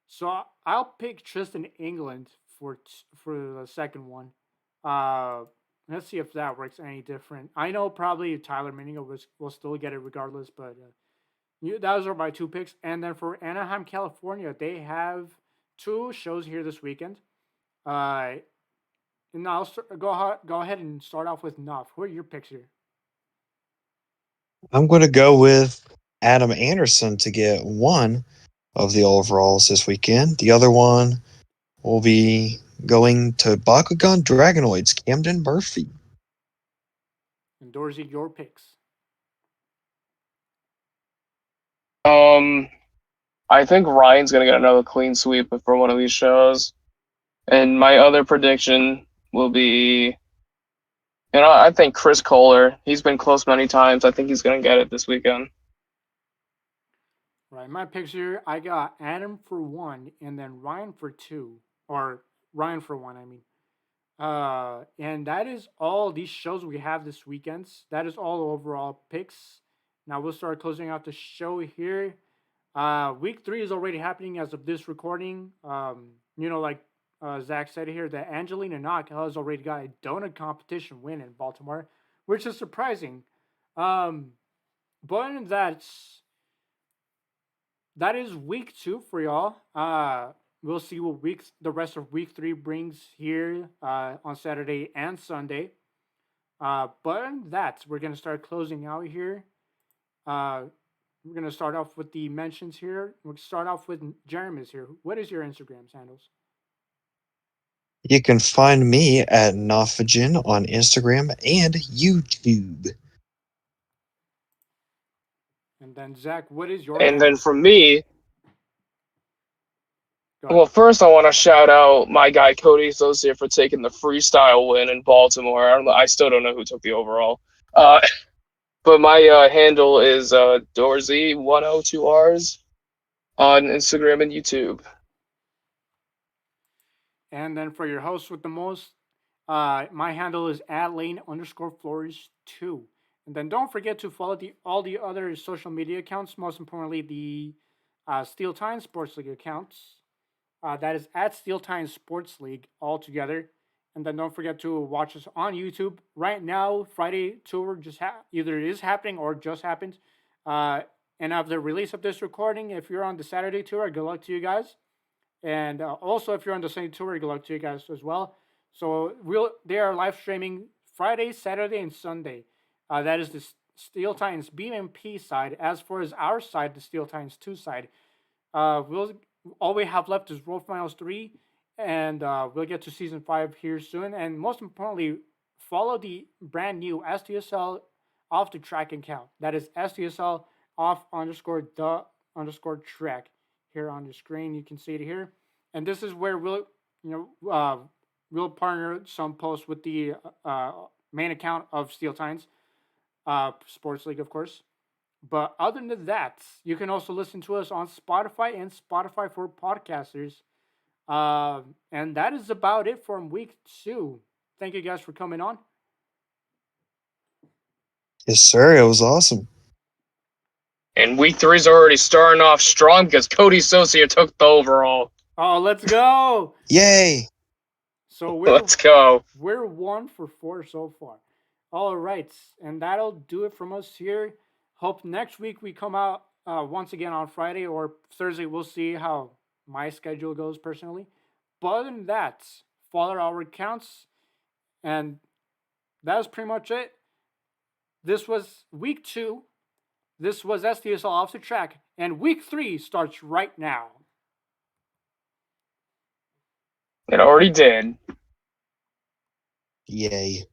A: So I'll pick Tristan England for the second one. Uh, let's see if that works any different. I know probably Tyler Meninga will still get it regardless, but those are my two picks. And then for Anaheim, California, they have two shows here this weekend. And I'll go ahead and start off with Nuff. Who are your picks here?
C: I'm going to go with Adam Anderson to get one of the overalls this weekend. The other one will be going to Bakugan Dragonoids, Camden Murphy.
A: And Dorsey, your picks.
B: I think Ryan's gonna get another clean sweep for one of these shows, and my other prediction will be, I think Chris Kohler. He's been close many times. I think he's gonna get it this weekend.
A: Right, my picks here, I got Adam for one, and then Ryan for two, or Ryan for one. I mean, and that is all these shows we have this weekend. That is all overall picks. Now we'll start closing out the show here. Week 3 is already happening as of this recording. Like Zach said here, that Angelina Knock has already got a donut competition win in Baltimore, which is surprising. But that is week 2 for y'all. We'll see what the rest of week 3 brings here on Saturday and Sunday. But we're gonna start closing out here. We're gonna start off with the mentions here. We'll start off with Jeremy's here. What is your Instagram handles?
C: You can find me at Noffigen on Instagram and YouTube.
A: And then Zach, what is your?
B: And then for me,
A: Go ahead.
B: well, first I want to shout out my guy Cody Associate for taking the freestyle win in Baltimore. I still don't know who took the overall. But my handle is Dorsey 102Rs on Instagram and YouTube.
A: And then for your host with the most, my handle is @Lane_Flores2. And then don't forget to follow all the other social media accounts. Most importantly, the Steel Time Sports League accounts. That is @Steel Time Sports League all together. And then don't forget to watch us on YouTube. Right now, Friday tour either is happening or just happened. And of the release of this recording, if you're on the Saturday tour, good luck to you guys. And also, if you're on the Sunday tour, good luck to you guys as well. So they are live streaming Friday, Saturday, and Sunday. That is the Steel Titans BMP side. As far as our side, the Steel Titans 2 side, all we have left is World Finals 3, and we'll get to Season 5 here soon. And most importantly, follow the brand new STSL Off the Track account. That is STSL off_the_track. Here on the screen, you can see it here. And this is where we'll partner some posts with the main account of Steel Titans Sports League, of course. But other than that, you can also listen to us on Spotify and Spotify for podcasters. And that is about it from week 2. Thank you guys for coming on.
C: Yes, sir. It was awesome.
B: And week 3 is already starting off strong because Cody Associate took the overall.
A: Oh, let's go!
C: Yay!
A: So
B: Let's go.
A: We're 1 for 4 so far. All right, and that'll do it from us here. Hope next week we come out once again on Friday or Thursday. We'll see how my schedule goes personally. But other than that, follow our accounts. And that's pretty much it. This was week 2. This was STSL Off the Track. And week 3 starts right now.
B: It already did.
C: Yay.